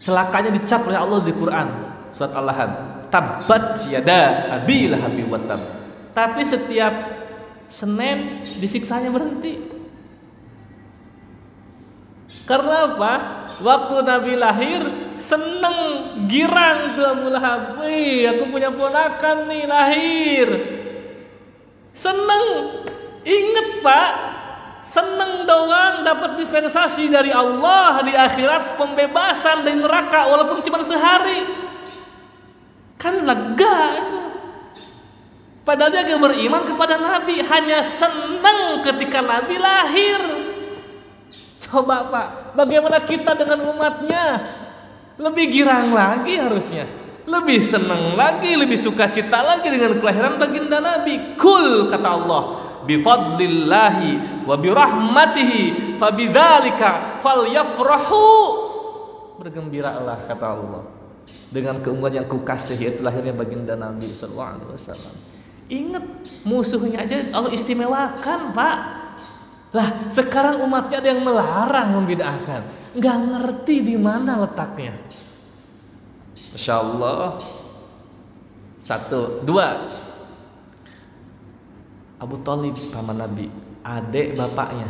Celakanya dicap oleh Allah di Quran, surat Al-Lahab. Tabbat yada abi lahabi wa tab. Tapi setiap Senin disiksanya berhenti. Karena apa? Waktu Nabi lahir seneng, girang tuh Abu Lahab. Wih, aku punya ponakan nih lahir. Seneng. Ingat Pak, seneng doang dapat dispensasi dari Allah di akhirat, pembebasan dari neraka walaupun cuma sehari. Kan lega itu. Padahal dia gak beriman kepada Nabi, hanya seneng ketika Nabi lahir. Coba Pak, bagaimana kita dengan umatnya? Lebih girang lagi harusnya, lebih senang lagi, lebih sukacita lagi dengan kelahiran baginda Nabi. Kul kata Allah, bifadlillahi wa birahmatihi fabidzalika falyafrahu. Bergembiralah kata Allah dengan keunggulan yang kukasih, yaitu lahirnya baginda Nabi sallallahu alaihi wasallam. Ingat, musuhnya aja Allah istimewakan Pak. Lah sekarang umatnya ada yang melarang, membid'ahkan, nggak ngerti di mana letaknya. Masya Allah. 1, 2, Abu Thalib paman Nabi, adik bapaknya.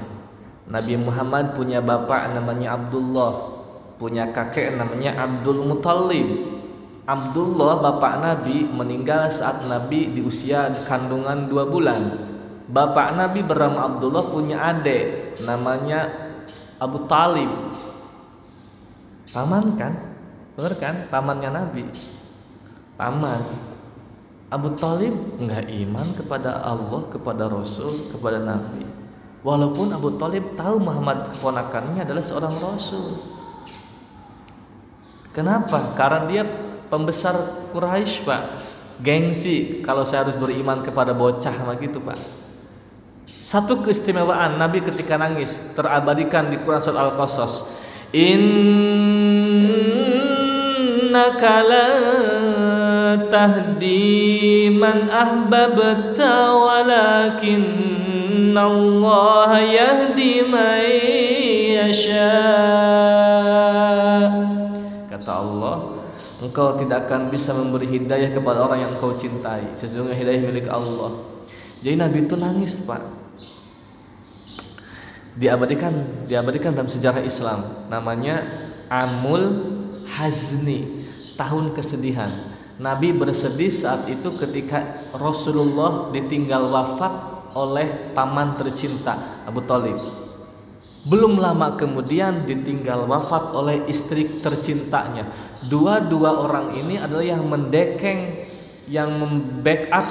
Nabi Muhammad punya bapak namanya Abdullah, punya kakek namanya Abdul Muthalib. Abdullah bapak Nabi meninggal saat Nabi di usia kandungan 2 bulan. Bapak Nabi bernama Abdullah punya adik namanya Abu Talib. Paman kan? Bener kan? Pamannya Nabi. Paman. Abu Talib enggak iman kepada Allah, kepada Rasul, kepada Nabi. Walaupun Abu Talib tahu Muhammad keponakannya adalah seorang Rasul. Kenapa? Karena dia pembesar Quraisy, Pak. Gengsi kalau saya harus beriman kepada bocah begitu, Pak. Satu keistimewaan Nabi ketika nangis terabadikan di Quran surat Al-Qasas. Innaka la tahdi man ahbabta walakinnallaha yahdi man yasha. Kata Allah, engkau tidak akan bisa memberi hidayah kepada orang yang engkau cintai. Sesungguhnya hidayah milik Allah. Jadi Nabi itu nangis, Pak. Diabadikan dalam sejarah Islam. Namanya Amul Hazni, tahun kesedihan. Nabi bersedih saat itu ketika Rasulullah ditinggal wafat oleh paman tercinta Abu Talib. Belum lama kemudian ditinggal wafat oleh istri tercintanya. Dua-dua orang ini adalah yang mendekeng, yang membackup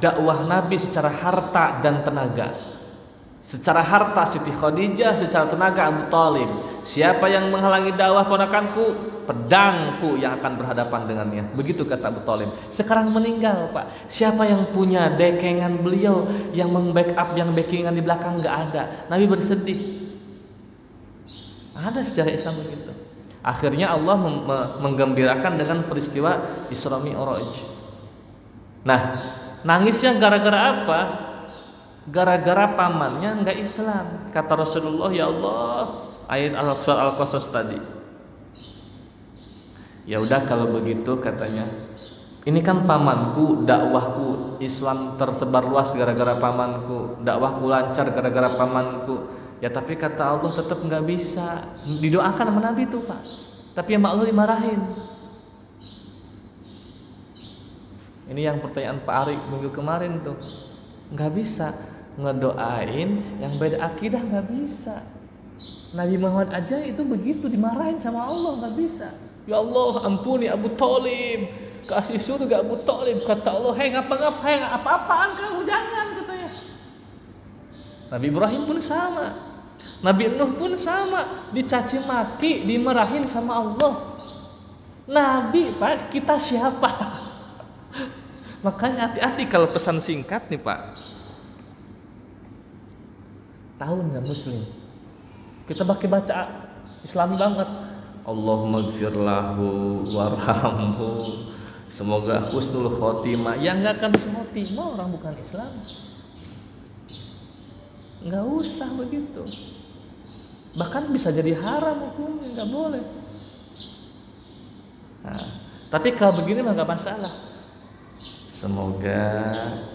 dakwah Nabi secara harta dan tenaga. Secara harta Siti Khadijah, secara tenaga Abu Talib. Siapa yang menghalangi dakwah ponakanku, pedangku yang akan berhadapan dengannya. Begitu kata Abu Talib. Sekarang meninggal, Pak. Siapa yang punya dekengan beliau, yang membackup, yang backingan di belakang nggak ada. Nabi bersedih. Ada sejarah Islam begitu. Akhirnya Allah menggembirakan dengan peristiwa Isra Mi'raj. Nah, nangisnya gara-gara apa? Gara-gara pamannya enggak Islam. Kata Rasulullah, ya Allah, ayat surat Al-Qasas tadi. Ya udah kalau begitu katanya, ini kan pamanku, dakwahku Islam tersebar luas gara-gara pamanku, dakwahku lancar gara-gara pamanku. Ya tapi kata Allah tetap enggak bisa. Didoakan sama Nabi tuh, Pak. Tapi sama Allah dimarahin. Ini yang pertanyaan Pak Arik minggu kemarin tuh. Enggak bisa ngedoain yang beda akidah, nggak bisa. Nabi Muhammad aja itu begitu dimarahin sama Allah, nggak bisa. Ya Allah ampuni Abu Talib, kasih surga Abu Talib. Kata Allah, hei ngapa-ngapain, apa-apaan kamu, jangan, katanya. Nabi Ibrahim pun sama, Nabi Nuh pun sama, dicaci maki, dimarahin sama Allah. Nabi, Pak, kita siapa? Makanya hati-hati kalau pesan singkat nih, Pak. Tahu nggak Muslim? Kita pakai baca Islami banget. Allahumma gfir lahu warhamhu, semoga husnul khotimah. Yang nggak akan husnul khotimah orang bukan Islam. Nggak usah begitu. Bahkan bisa jadi haram hukumnya, nggak boleh. Nah, tapi kalau begini mah nggak masalah. Semoga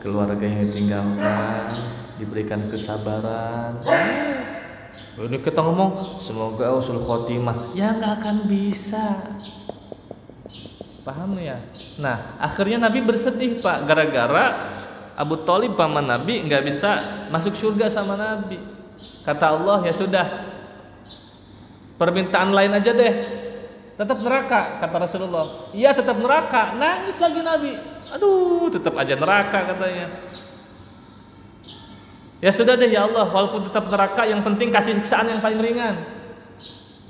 keluarga yang ditinggalkan diberikan kesabaran. Ini kita ngomong semoga husnul khotimah, ya nggak akan bisa. Paham ya? Nah, akhirnya Nabi bersedih, Pak, gara-gara Abu Talib paman Nabi nggak bisa masuk surga sama Nabi. Kata Allah, ya sudah, permintaan lain aja deh. Tetap neraka, kata Rasulullah. Iya tetap neraka. Nangis lagi Nabi. Aduh, tetap aja neraka katanya. Ya sudah deh ya Allah, walaupun tetap neraka, yang penting kasih siksaan yang paling ringan.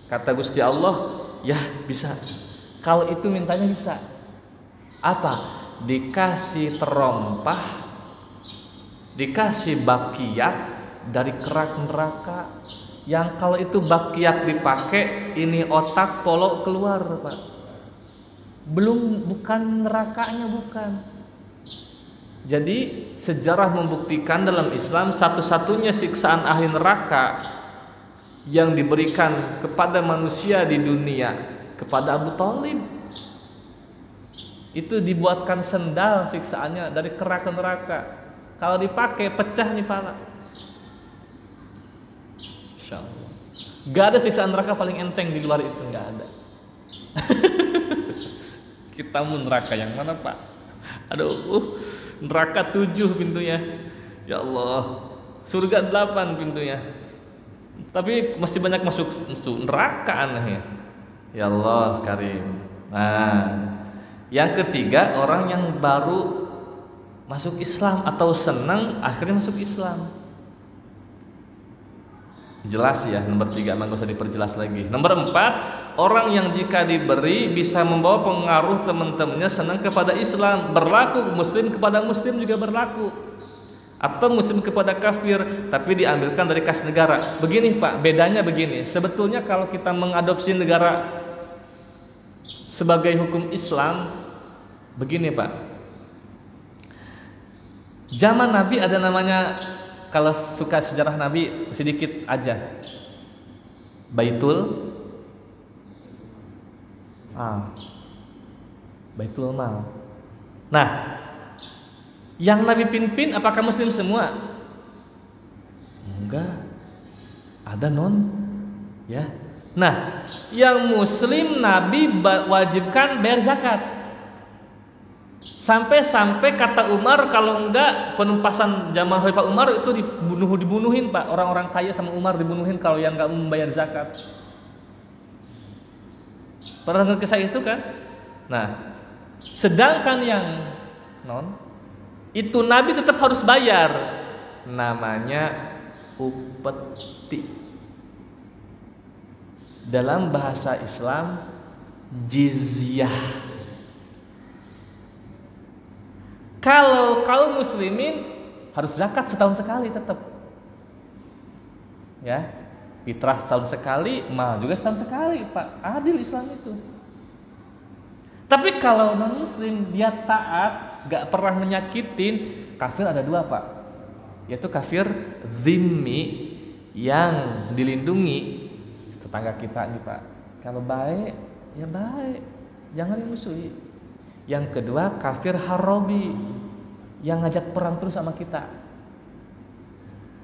Kata Gusti Allah, ya bisa. Kalau itu mintanya bisa. Apa? Dikasih terompah, dikasih bakiyat dari kerak neraka. Yang kalau itu bakiyat dipakai, ini otak polok keluar, Pak. Bukan nerakanya, bukan. Jadi sejarah membuktikan dalam Islam satu-satunya siksaan ahli neraka yang diberikan kepada manusia di dunia kepada Abu Talib. Itu dibuatkan sendal siksaannya dari kerak neraka. Kalau dipakai pecah nih pala. Insyaallah. Gak ada siksaan neraka paling enteng di luar itu, gak ada. Kita mau neraka yang mana, Pak? Aduh, neraka 7 pintunya. Ya Allah, surga 8 pintunya. Tapi masih banyak masuk neraka anehnya. Ya Allah Karim. Nah, yang ketiga orang yang baru masuk Islam atau senang akhirnya masuk Islam. Jelas ya, nomor 3 emang gak usah diperjelas lagi. Nomor 4, orang yang jika diberi bisa membawa pengaruh teman-temannya senang kepada Islam. Berlaku muslim kepada muslim juga berlaku, atau muslim kepada kafir, tapi diambilkan dari kas negara. Begini Pak, bedanya begini. Sebetulnya kalau kita mengadopsi negara sebagai hukum Islam, begini Pak. Zaman Nabi ada namanya, kalau suka sejarah Nabi sedikit aja, Baitul Mal. Nah, yang Nabi pimpin apakah muslim semua? Enggak. Ada non, ya. Nah, yang muslim Nabi wajibkan bayar zakat. Sampai kata Umar, kalau enggak penumpasan zaman Khalifah Umar itu dibunuhin Pak. Orang-orang kaya sama Umar dibunuhin kalau yang enggak membayar zakat. Pernah dengar kisah itu kan? Nah, sedangkan yang non itu Nabi tetap harus bayar, namanya upeti. Dalam bahasa Islam jizyah. Kalau kaum muslimin harus zakat setahun sekali tetap, ya, fitrah setahun sekali, mal juga setahun sekali Pak, adil Islam itu. Tapi kalau non muslim dia taat, gak pernah menyakitin, kafir ada 2 Pak, yaitu kafir zimmi yang dilindungi, tetangga kita nih Pak. Kalau baik ya baik, jangan dimusuhi. Yang kedua kafir harobi yang ngajak perang terus sama kita.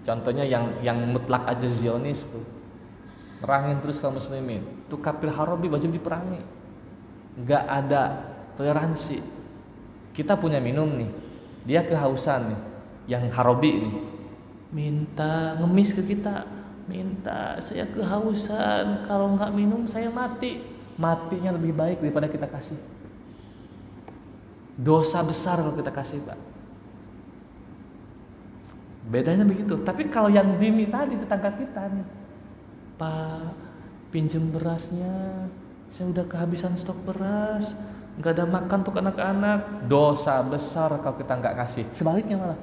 Contohnya yang mutlak aja Zionis tuh, perangin terus kaum muslimin. Tuh kafir harobi wajib diperangi. Nggak ada toleransi. Kita punya minum nih, dia kehausan nih, yang harobi nih, minta ngemis ke kita, minta saya kehausan, kalau nggak minum saya mati. Matinya lebih baik daripada kita kasih. Dosa besar kalau kita kasih Pak. Bedanya begitu. Tapi kalau yang dimi tadi tetangga kita nih, Pak pinjem berasnya, saya udah kehabisan stok beras, nggak ada makan untuk anak-anak. Dosa besar kalau kita nggak kasih. Sebaliknya malah.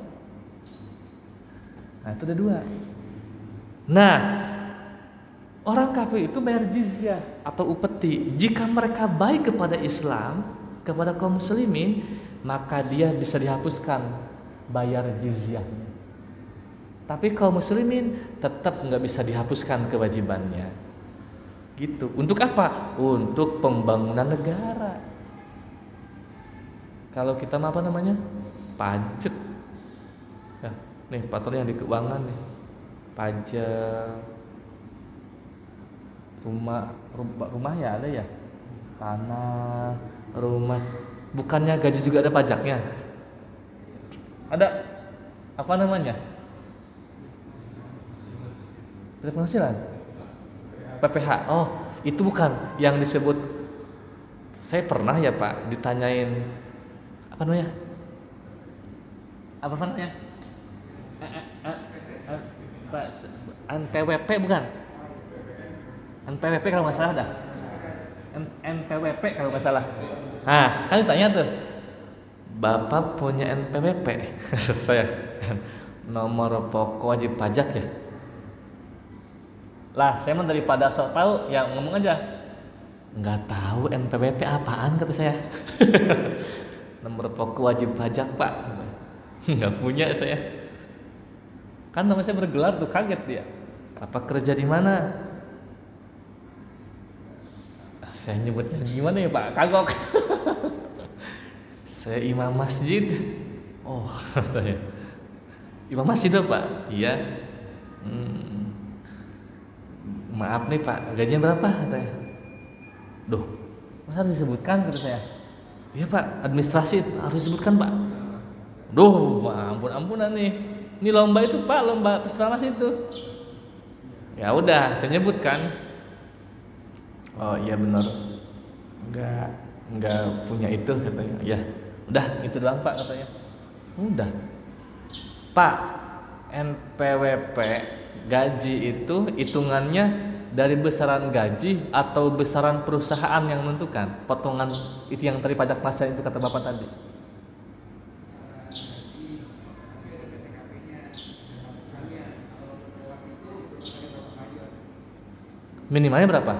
Nah itu ada 2. Nah, orang kafir itu bayar jizyah atau upeti. Jika mereka baik kepada Islam, kepada kaum muslimin, maka dia bisa dihapuskan bayar jizyahnya. Tapi kaum muslimin tetap nggak bisa dihapuskan kewajibannya. Gitu. Untuk apa? Untuk pembangunan negara. Kalau kita apa namanya? Pajak. Ya, nih partner yang di keuangan nih. Pajak. Rumah ya ada ya. Tanah, rumah. Bukannya gaji juga ada pajaknya? Ada apa namanya? Penghasilan? PPH. Oh, itu bukan yang disebut. Saya pernah ya Pak ditanyain apa namanya? Apa namanya? Pak NPWP bukan? NPWP kalau nggak salah dah. NPWP kalau nggak salah. Nah, kan ditanya tuh, Bapak punya NPWP? Saya nomor pokok wajib pajak ya. Lah, saya mah daripada sok tahu, ya ngomong aja. Nggak tahu NPWP apaan kata saya. Nomor pokok wajib pajak Pak. Nggak punya saya. Kan nama saya bergelar tuh, kaget dia. Apa kerja di mana? Saya nyebutnya gimana ya Pak? Kagok. Saya imam masjid. Oh, saya imam masjid dong Pak? Iya. Maaf nih Pak, gajinya berapa? Katanya. Duh, masa harus disebutkan kata saya? Iya Pak, administrasi harus disebutkan Pak. Duh, ampunan nih. Ini lomba itu Pak, lomba Puskesmas itu. Ya udah, saya nyebutkan. Oh iya benar. Enggak punya itu katanya. Ya, udah itu doang Pak katanya. Udah. Pak, NPWP gaji itu hitungannya dari besaran gaji atau besaran perusahaan yang menentukan? Potongan itu yang tadi pajak pasar itu kata Bapak tadi. Minimalnya berapa?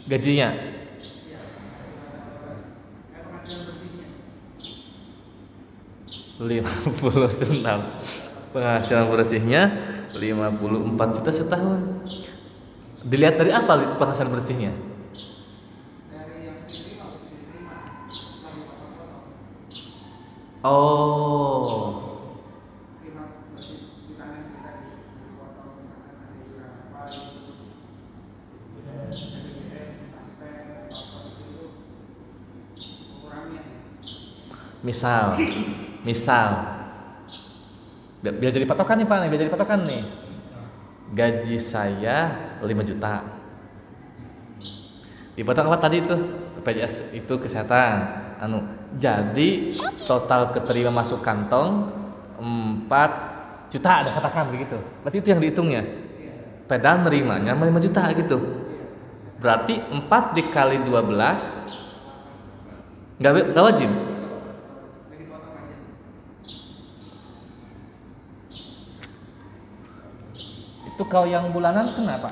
Gajinya? $56. Penghasilan bersihnya 54 juta setahun. Dilihat dari apa penghasilan bersihnya? Oh. Misal biar jadi patokan nih Pak, biar jadi patokan nih. Gaji saya 5 juta. Dipotong apa tadi itu? BPJS itu kesehatan. Jadi total keterima masuk kantong 4 juta ada katakan begitu. Berarti itu yang dihitungnya. Padahal nerimanya 5 juta gitu. Berarti 4 dikali 12 enggak wajib. Itu kalau yang bulanan kenapa?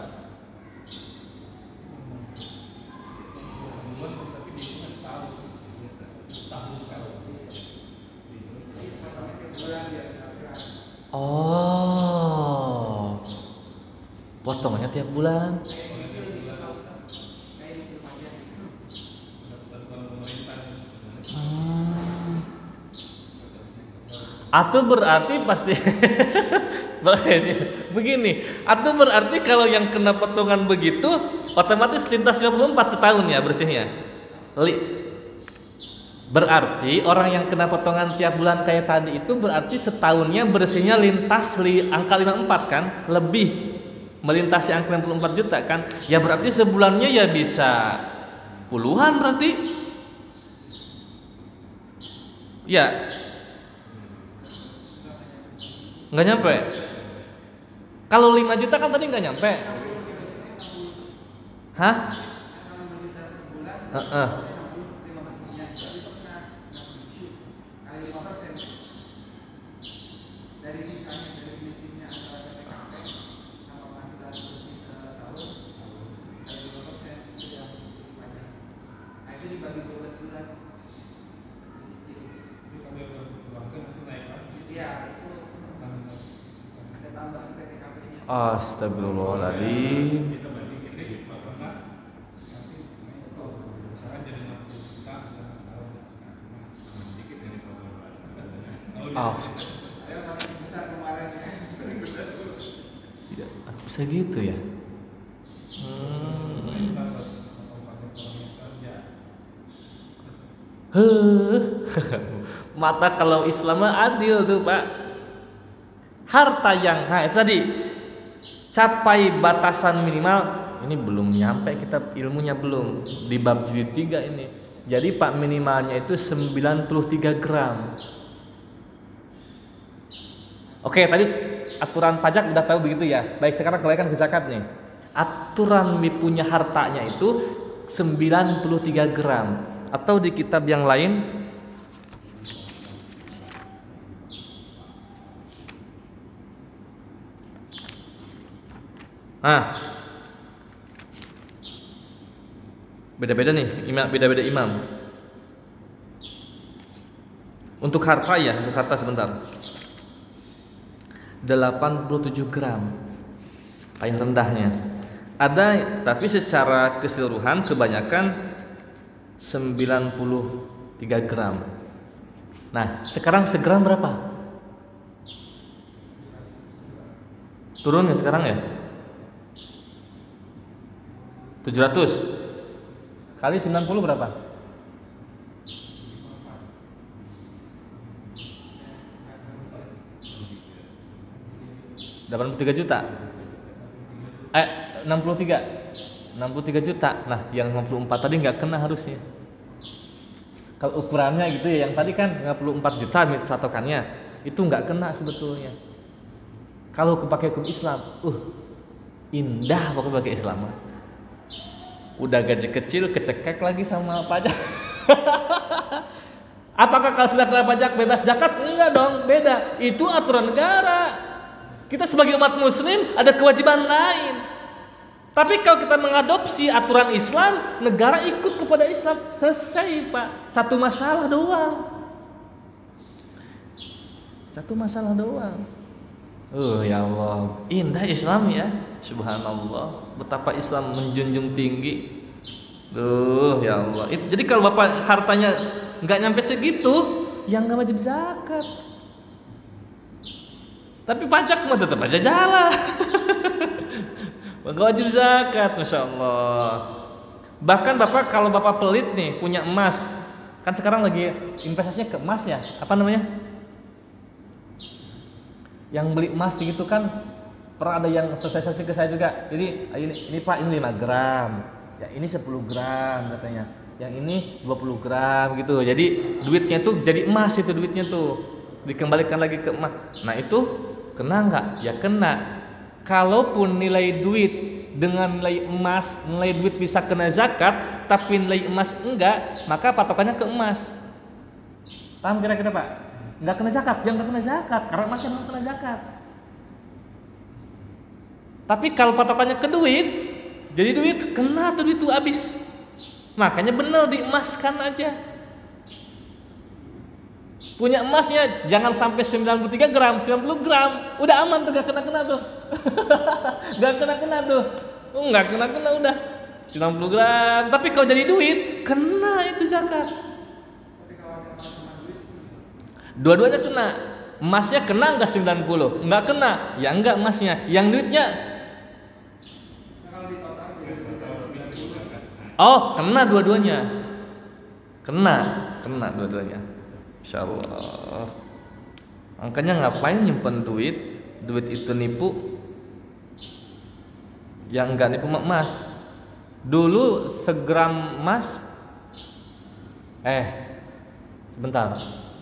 Oh, potongannya tiap bulan. Atau berarti pasti begini. Atau berarti kalau yang kena potongan begitu otomatis lintas 54 setahun ya bersihnya. Berarti orang yang kena potongan tiap bulan kayak tadi itu berarti setahunnya bersihnya lintas angka 54 kan? Lebih melintasi angka 64 juta kan? Ya berarti sebulannya ya bisa puluhan berarti. Ya. Nggak nyampe. Kalau 5 juta kan tadi nggak nyampe. Hah? Astagfirullahaladzim. Tidak bisa gitu ya. Mata kalau Islam adil tuh Pak. Harta yang itu tadi capai batasan minimal ini belum nyampe, kita ilmunya belum di bab jilid 3 ini. Jadi Pak minimalnya itu 93 gram. Oke, tadi aturan pajak udah tahu begitu ya. Baik, sekarang kembalikan ke zakat nih. Aturan punya hartanya itu 93 gram. Atau di kitab yang lain beda-beda nih, beda-beda imam. Untuk harta ya, untuk harta sebentar. 87 gram paling rendahnya. Ada tapi secara keseluruhan kebanyakan 93 gram. Nah, sekarang segram berapa? Turun ya sekarang ya? 700 kali 90 berapa? 83 juta. 63 juta. Nah, yang 54 tadi nggak kena harusnya. Kalau ukurannya gitu ya, yang tadi kan 54 juta patokannya, itu nggak kena sebetulnya. Kalau kepakai hukum Islam, indah pokoknya pakai Islam. Udah gaji kecil kecekek lagi sama pajak. Apakah kalau sudah kena pajak bebas zakat? Enggak dong, beda. Itu aturan negara. Kita sebagai umat muslim ada kewajiban lain. Tapi kalau kita mengadopsi aturan Islam, negara ikut kepada Islam. Selesai, Pak. Satu masalah doang. Ya Allah, indah Islam ya. Subhanallah, betapa Islam menjunjung tinggi. Ya Allah. Jadi kalau Bapak hartanya nggak nyampe segitu, yang nggak wajib zakat. Tapi pajak mah tetap aja jalan. Nggak wajib zakat, masya Allah. Bahkan Bapak kalau Bapak pelit nih punya emas, kan sekarang lagi investasinya ke emas ya. Apa namanya? Yang beli emas gitu kan, pernah ada yang sosialisasi ke saya juga. Jadi ini Pak, ini 5 gram, ya ini 10 gram katanya, yang ini 20 gram gitu. Jadi duitnya tuh jadi emas, itu duitnya tuh dikembalikan lagi ke emas. Nah itu kena nggak? Ya kena. Kalaupun nilai duit dengan nilai emas, nilai duit bisa kena zakat, tapi nilai emas enggak, maka patokannya ke emas. Paham kira-kira Pak? Nggak kena zakat, yang nggak kena zakat, karena emasnya nggak kena zakat. Tapi kalau patokannya ke duit, jadi duit kena tuh, duit itu habis. Makanya benar diemaskan aja. Punya emasnya jangan sampai 93 gram, 90 gram, udah aman tuh, gak kena-kena tuh. Gak kena-kena tuh. Nggak kena-kena udah 90 gram. Tapi kalau jadi duit, kena itu zakat. Dua-duanya kena. Emasnya kena enggak 90? Enggak kena. Ya enggak emasnya. Yang duitnya kena dua-duanya. Kena dua-duanya. Insyaallah. Makanya ngapain nyimpen duit? Duit itu nipu. Yang enggak nipu emas. Dulu segram emas sebentar.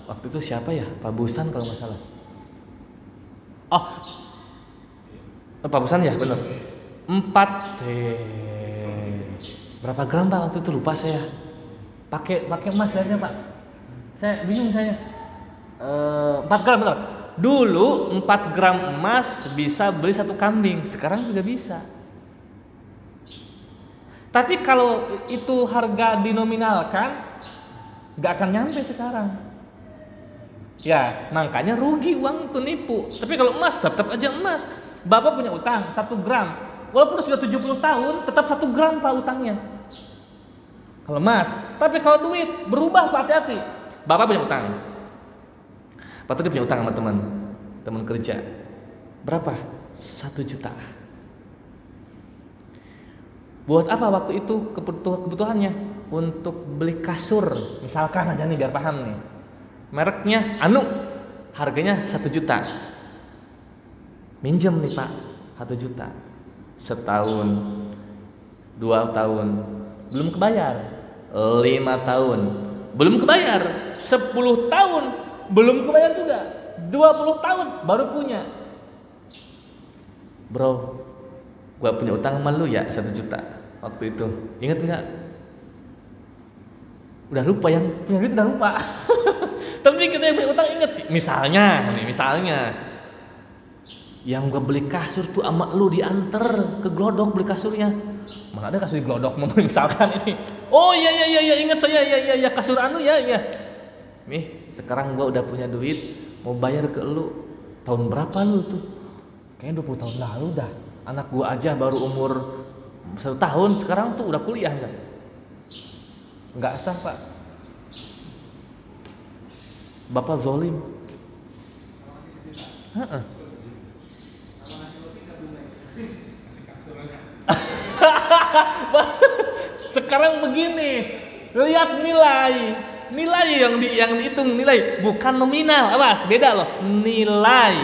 Waktu itu siapa ya? Pak Busan kalau nggak salah. Pak Busan ya, benar. 4 berapa gram Pak waktu itu, lupa saya. Pakai emas aja Pak. Saya bingung saya. 4 gram benar. Dulu 4 gram emas bisa beli 1 kambing. Sekarang juga bisa. Tapi kalau itu harga dinominalkan, nggak akan nyampe sekarang. Ya, makanya rugi uang itu nipu. Tapi kalau emas tetap aja emas. Bapak punya utang 1 gram. Walaupun sudah 70 tahun, tetap 1 gram Pak utangnya. Kalau emas. Tapi kalau duit berubah Pak, hati-hati. Bapak punya utang. Pak tadi punya utang sama teman kerja. Berapa? 1 juta. Buat apa waktu itu kebutuhannya? Untuk beli kasur. Misalkan aja nih biar paham nih. Mereknya Anu, harganya 1 juta. Minjem nih Pak 1 juta. Setahun, 2 tahun belum kebayar. 5 tahun belum kebayar. 10 tahun belum kebayar juga. 20 tahun baru punya. Bro, gua punya utang sama lu ya 1 juta waktu itu. Ingat nggak? Udah lupa, yang punya duit udah lupa. Tapi kita yang punya utang inget. Misalnya yang gua beli kasur tuh sama lu diantar ke Glodok beli kasurnya. Mana ada kasur di Glodok misalkan ini. Oh iya ingat saya, ya kasur Anu ya. Nih sekarang gua udah punya duit mau bayar ke lu. Tahun berapa lu tuh? Kayaknya 20 tahun lalu dah. Anak gua aja baru umur 1 tahun, sekarang tuh udah kuliah misalnya. Nggak sah Pak. Bapak zolim. Sekarang begini, lihat nilai yang dihitung nilai, bukan nominal, awas beda loh, nilai.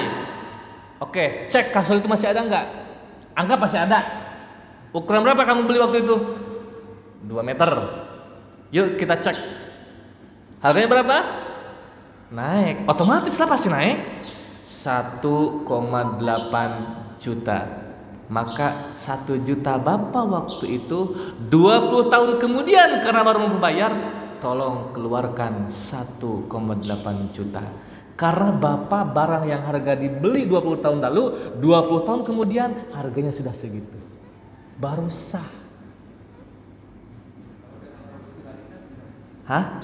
Oke, cek kasur itu masih ada nggak? Anggap masih ada. Ukuran berapa kamu beli waktu itu? 2 meter. Yuk kita cek. Harganya berapa? Naik. Otomatis lah pasti naik. 1,8 juta. Maka 1 juta Bapak waktu itu 20 tahun kemudian karena baru mau bayar, tolong keluarkan 1,8 juta. Karena Bapak barang yang harga dibeli 20 tahun lalu, 20 tahun kemudian harganya sudah segitu. Baru sah. Hah?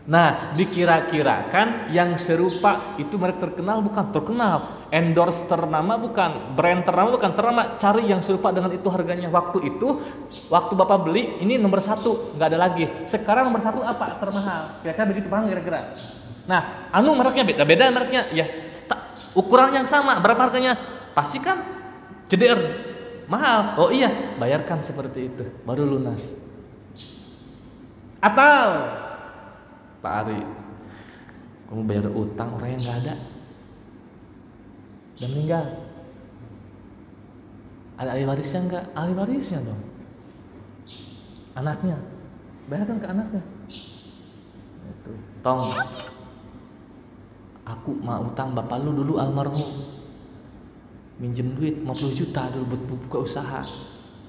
Nah, dikira-kirakan yang serupa itu merek terkenal bukan? Terkenal. Endorse ternama bukan? Brand ternama bukan? Ternama. Cari yang serupa dengan itu harganya. Waktu itu, waktu Bapak beli, ini nomor 1, nggak ada lagi. Sekarang nomor 1 apa? Termahal. Kira-kira begitu, paham kira-kira? Nah, mereknya beda-beda mereknya. Ya, ukuran yang sama. Berapa harganya? Pasti kan CDR mahal. Oh iya, bayarkan seperti itu, baru lunas. Atau Pak Ari, kamu bayar utang orang yang nggak ada, dan meninggal. Ada ahli warisnya nggak? Ahli warisnya dong. Anaknya, bayarkan ke anaknya. Itu. Tong, aku mau utang bapak lu dulu almarhum, minjem duit 50 juta dulu buat buka usaha.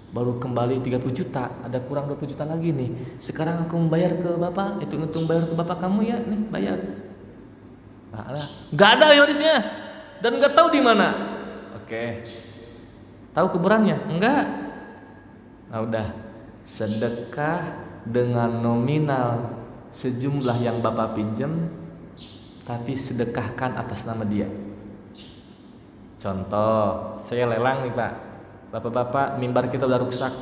Baru kembali 30 juta, ada kurang 20 juta lagi nih. Sekarang aku membayar ke bapak, hitung-hitung bayar ke bapak kamu ya, nih bayar. Nah, nggak ada warisnya dan nggak tahu di mana. Oke, tahu kuburannya? Enggak. Nah udah, sedekah dengan nominal sejumlah yang bapak pinjam, tapi sedekahkan atas nama dia. Contoh, saya lelang nih Pak. Bapak-bapak, mimbar kita udah rusak.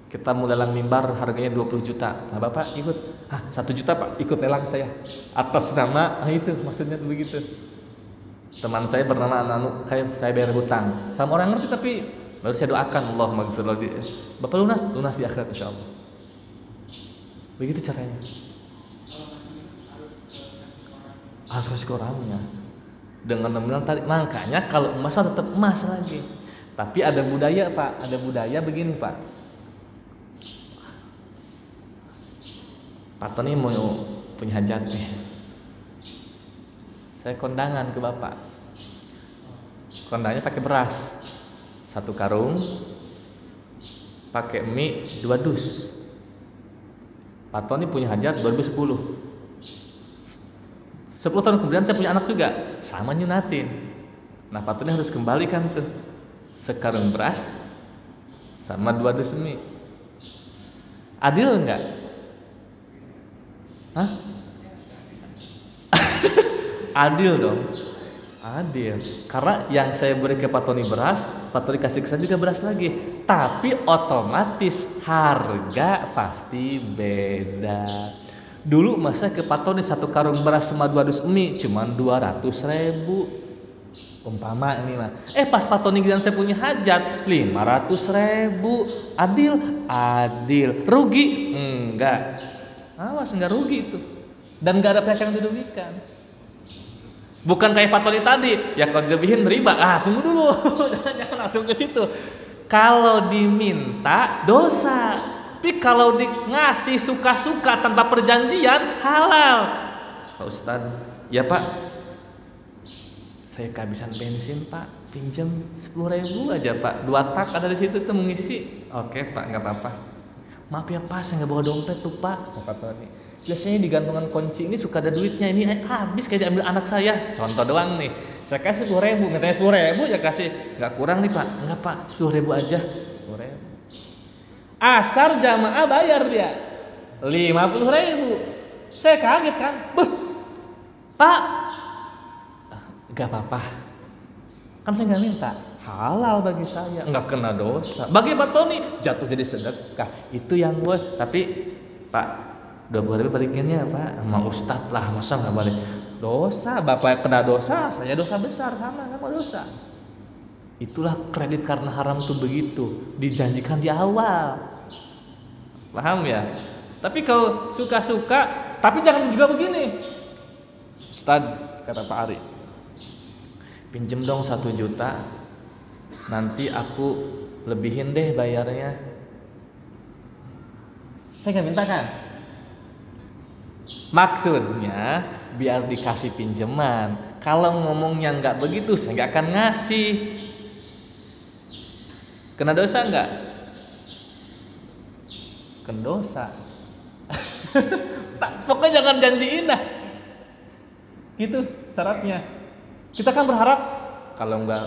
Kita mau lelang mimbar harganya 20 juta. Nah Bapak ikut. 1 juta Pak, ikut lelang saya. Atas nama, itu maksudnya tuh begitu. Teman saya bernama Anu, kayak saya bayar hutang. Sama orang ngerti tapi baru saya doakan Allahumma ghfir lahu. Bapak lunas di akhirat insyaallah. Begitu caranya. Harus kasih ke orangnya. Dengan nominal tadi, makanya kalau emas tetap emas lagi. Tapi ada budaya Pak, ada budaya begini Pak. Pak Tony mau punya hajat nih. Saya kondangan ke Bapak. Kondangannya pakai beras 1 karung, pakai mie 2 dus. Pak Tony punya hajat 2010. 10 tahun kemudian saya punya anak juga, sama nyunatin. Nah Pak Tony harus kembalikan tuh sekarung beras sama 2 dus mie. Adil enggak? Hah? Adil dong. Adil. Karena yang saya beri ke Pak Tony beras, Pak Tony kasih ke saya juga beras lagi. Tapi otomatis harga pasti beda. Dulu masa ke Pak Tony 1 karung beras sama 2 dus mie cuman 200.000. Umpama ini mah. Pas Pak Tony bilang saya punya hajat 500.000. Adil. Rugi? Enggak. Awas, enggak rugi itu. Dan enggak ada pihak yang dirugikan. Bukan kayak Pak Tony tadi, ya kalau dilebihin riba. Tunggu dulu. Jangan langsung ke situ. Kalau diminta dosa. Tapi kalau ngasih suka-suka tanpa perjanjian halal. Pak Ustadz, ya Pak, saya kehabisan bensin Pak, pinjam 10.000 aja Pak, 2 tak ada di situ tuh mengisi. Oke Pak, nggak apa-apa. Maaf ya Pak, saya nggak bawa dompet tuh Pak. Kata nih, biasanya di gantungan kunci ini suka ada duitnya, ini habis kayak diambil anak saya. Contoh doang nih, saya kasih 10.000, mintanya 10.000 ya kasih, nggak kurang nih Pak. Nggak Pak, 10.000 aja. 10.000. Asar jamaah bayar dia 50.000. Saya kaget kan, Pak. Gak apa-apa, kan saya nggak minta, halal bagi saya, nggak kena dosa. Bagi Pak Tony jatuh jadi sedekah, itu yang boleh. Tapi Pak, 20.000 balikinnya Pak, sama Ustadz lah, masa nggak balik? Dosa, Bapak kena dosa, saya dosa besar, sama dosa. Itulah kredit karena haram tuh begitu, dijanjikan di awal, paham ya? Tapi kalau suka-suka, tapi jangan juga begini. Ustadz, kata Pak Ari, pinjem dong 1 juta, nanti aku lebihin deh bayarnya. Saya nggak minta kan? Maksudnya biar dikasih pinjaman. Kalau ngomongnya nggak begitu, saya nggak akan ngasih. Kena dosa nggak? Kena dosa. Pokoknya jangan janjiin dah. Gitu syaratnya. Kita kan berharap kalau nggak,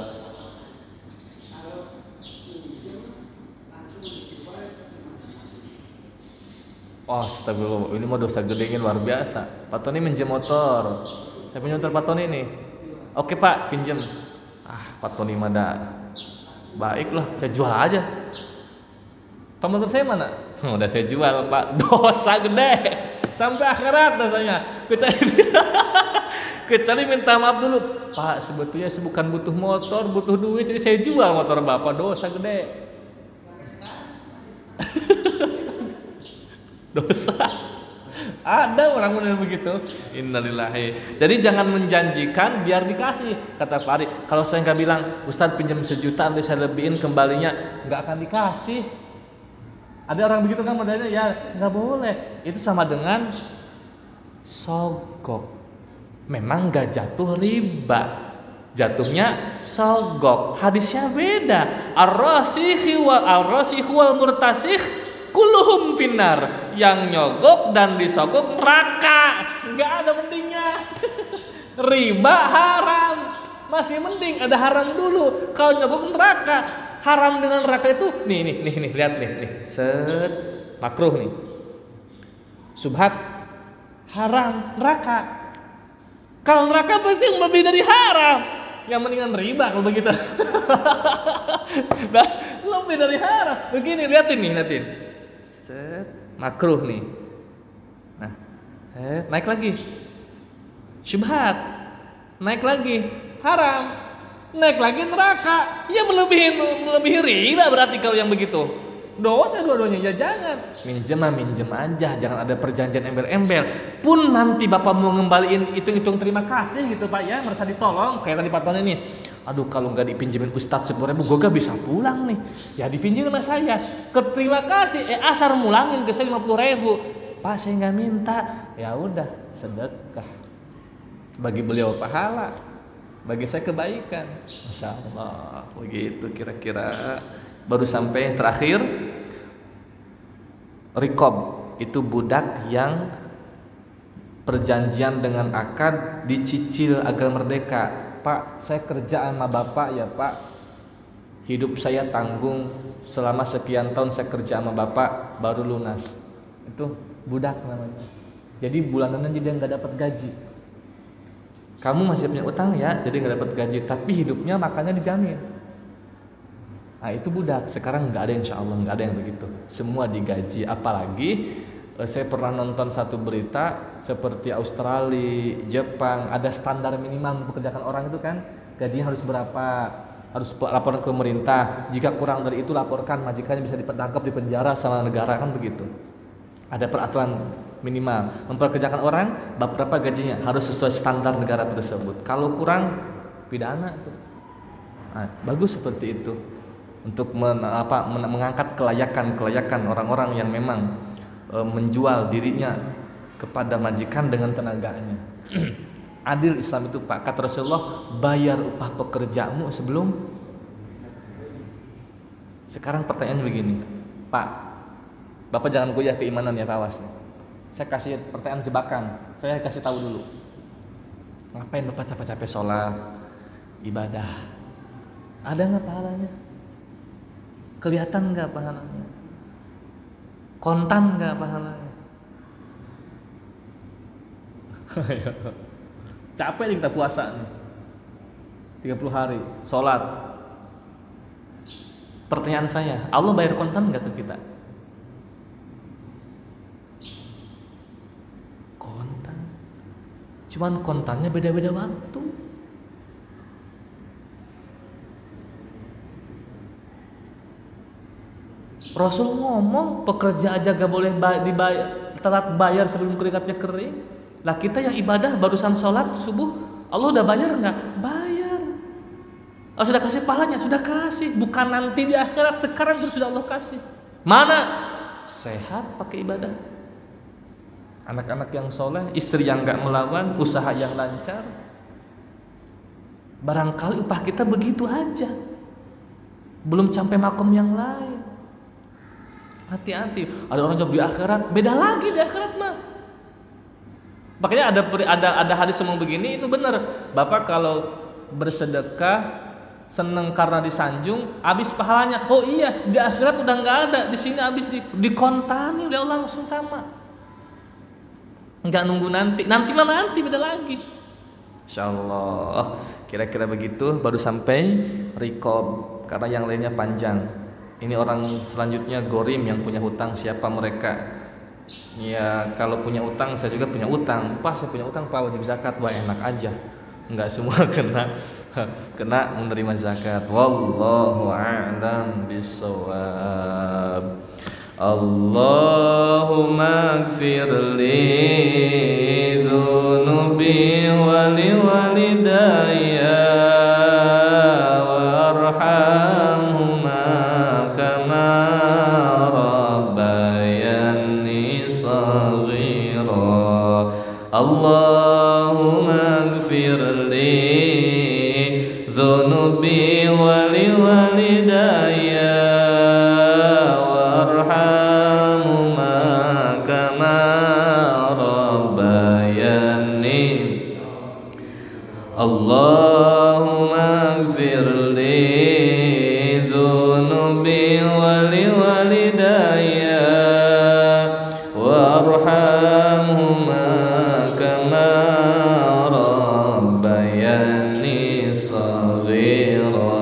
oh, astagfirullah, ini mah dosa gedenya luar biasa. Pak Tony minjem motor. Saya punya motor Pak Tony nih. Oke Pak, pinjem. Pak Tony mah dah baiklah, saya jual aja. Pak, motor saya mana? Udah saya jual Pak. Dosa gede. Sampai akhirat dosanya. Kecuali minta maaf dulu. Pak, sebetulnya saya bukan butuh motor, butuh duit, jadi saya jual motor Bapak. Dosa gede. Dosa. Ada orang model begitu. Innalillahi. Jadi jangan menjanjikan biar dikasih. Kata Pak Ari, kalau saya nggak bilang Ustadz pinjam 1 juta nanti saya lebihin kembalinya, nggak akan dikasih. Ada orang begitu kan modelnya, ya nggak boleh. Itu sama dengan sogok. Memang nggak jatuh riba, jatuhnya sogok. Hadisnya beda. Ar-rasikh wal murtasikh kulluhum finnar. Yang nyogok dan disogok neraka. Nggak ada mendingnya. Riba haram, masih mending ada haram dulu. Kalau nyogok neraka, haram dengan neraka itu nih lihat nih. Set makruh nih. Subhat haram neraka. Kalau neraka berarti yang lebih dari haram. Yang mendingan riba kalau begitu. Nah, lebih dari haram. Begini, liatin. Set, makruh nih. Nah, naik lagi. Syubhat. Naik lagi. Haram. Naik lagi neraka. Ya melebihi riba berarti kalau yang begitu. Dosa dua-duanya, ya jangan. Minjem aja, jangan ada perjanjian embel-embel. Pun nanti Bapak mau ngembaliin hitung-hitung terima kasih gitu Pak ya, merasa ditolong. Kayak tadi Pak Tony nih, aduh kalau nggak dipinjemin Ustadz 10.000, gue gak bisa pulang nih. Ya dipinjemin sama saya. Terima kasih, asar mulangin ke saya 50.000. Pak saya nggak minta. Ya udah, sedekah. Bagi beliau pahala, bagi saya kebaikan. Masya Allah, begitu kira-kira. Baru sampai yang terakhir, rikob, itu budak yang perjanjian dengan akad dicicil agar merdeka. Pak, saya kerja sama Bapak ya Pak, hidup saya tanggung selama sekian tahun saya kerja sama Bapak baru lunas. Itu budak namanya. Jadi bulanannya dia nggak dapat gaji. Kamu masih punya utang ya, jadi nggak dapat gaji, tapi hidupnya makannya dijamin. Nah itu budak. Sekarang nggak ada, insya Allah nggak ada yang begitu. Semua digaji. Apalagi saya pernah nonton satu berita seperti Australia, Jepang, ada standar minimal mempekerjakan orang itu kan, gajinya harus berapa, harus laporan ke pemerintah. Jika kurang dari itu laporkan, majikannya bisa ditangkap, dipenjara sama negara kan begitu. Ada peraturan minimal mempekerjakan orang, berapa gajinya harus sesuai standar negara tersebut. Kalau kurang pidana tuh. Nah, bagus seperti itu. Untuk mengangkat kelayakan orang-orang yang memang menjual dirinya kepada majikan dengan tenaganya. Adil Islam itu Pak, kata Rasulullah, bayar upah pekerjamu sebelum. Sekarang pertanyaannya begini, Pak, Bapak jangan goyah keimanan ya, awas. Saya kasih pertanyaan jebakan, saya kasih tahu dulu. Ngapain Bapak capek-capek sholat, ibadah? Ada nggak pahalanya? Kelihatan nggak pahalanya? Kontan nggak pahalanya? Capek nih kita puasa nih 30 hari sholat. Pertanyaan saya, Allah bayar kontan nggak ke kita? Kontan. Cuman kontannya beda-beda waktu. Rasul ngomong pekerja aja gak boleh telat bayar sebelum keringatnya kering. Lah kita yang ibadah barusan sholat subuh, Allah udah bayar nggak? Bayar. Allah sudah kasih pahalanya, sudah kasih. Bukan nanti di akhirat, sekarang sudah Allah kasih. Mana? Sehat pakai ibadah, anak-anak yang soleh, istri yang gak melawan, usaha yang lancar. Barangkali upah kita begitu aja, belum sampai makom yang lain. Hati-hati, ada orang jawab di akhirat, beda lagi di akhirat mah. Makanya ada hadis ngomong begini, itu benar. Bapak kalau bersedekah seneng karena disanjung, habis pahalanya. Oh iya, di akhirat udah nggak ada, di sini habis dikontani oleh Allah langsung sama. Nggak nunggu nanti beda lagi. Insyaallah, kira-kira begitu. Baru sampai rikob, karena yang lainnya panjang. Ini orang selanjutnya gorim yang punya hutang. Siapa mereka? Ya kalau punya utang, saya juga punya utang. Pak, saya punya utang, Pak, wajib zakat. Wah, enak aja. Enggak semua kena menerima zakat. Wallahu a'lam bissawab. Allahumma ighfir li dhunubi wa li walidayya warhamhuma kama rabbayani shaghira. Allahumma ighfir li dhunubi wa li walidayya warhamhuma kama rabbayani. Allahumma ighfir li dhunubi wa li walidayya warhamhuma kama rabbayani shaghira.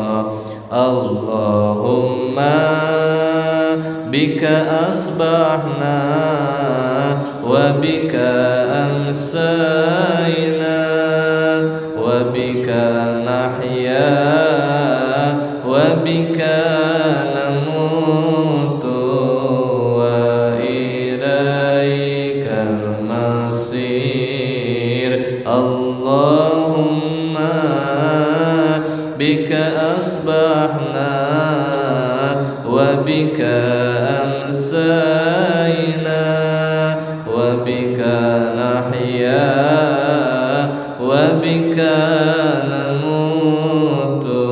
Allahumma bika asbahna wa bika amsayna wa bika nahya wa bika namutu wa ilaikal masir. Allahumma bika asbahna wa bika amsayna wa bika nahya wa bika namutu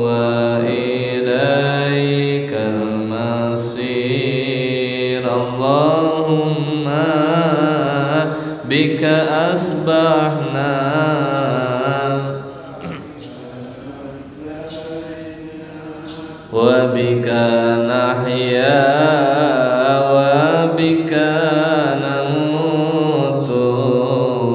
wa ilaikal masir. Allahumma bika asbahna wa bika nahya wa bika namutu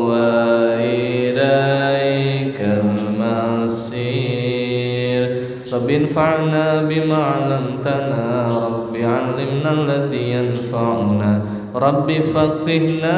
wa ilaikal masir. Rabbi anfa'na bima 'allamtana, Rabbi 'allimna alladhi yanfa'una, Rabbi faqihna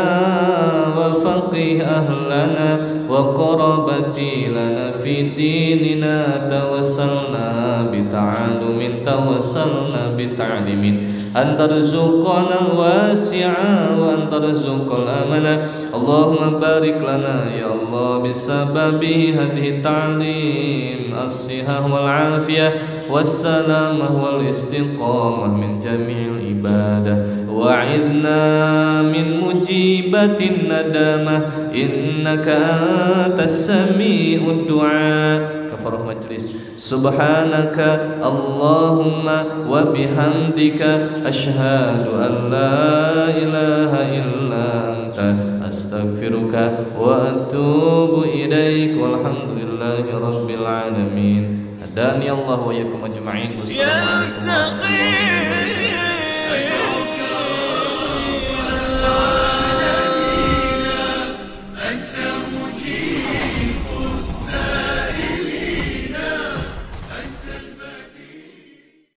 wa faqih ahlana wa qarabati lana fi dinina. Tawassalna bita'alumin, tawassalna bita'limin, antarzuqana wasi'a wa antarzuqal amana. Allahumma barik lana ya Allah bisababi hadhihi ta'lim as-sihah wal afiyah wassalamah wal istiqamah min jami'il ibadah. Wa'idna min mujibatin nadamah, innaka antas sami'ud du'a. Kafarah majlis. Subhanaka Allahumma wa bihamdika ashhadu an la ilaha illa anta astaghfiruka wa atubu ilaik. Walhamdulillahi rabbil alamin. Hadani Allah wa iyyakum ajma'in. Wassalamu alaikum warahmatullahi wabarakatuh.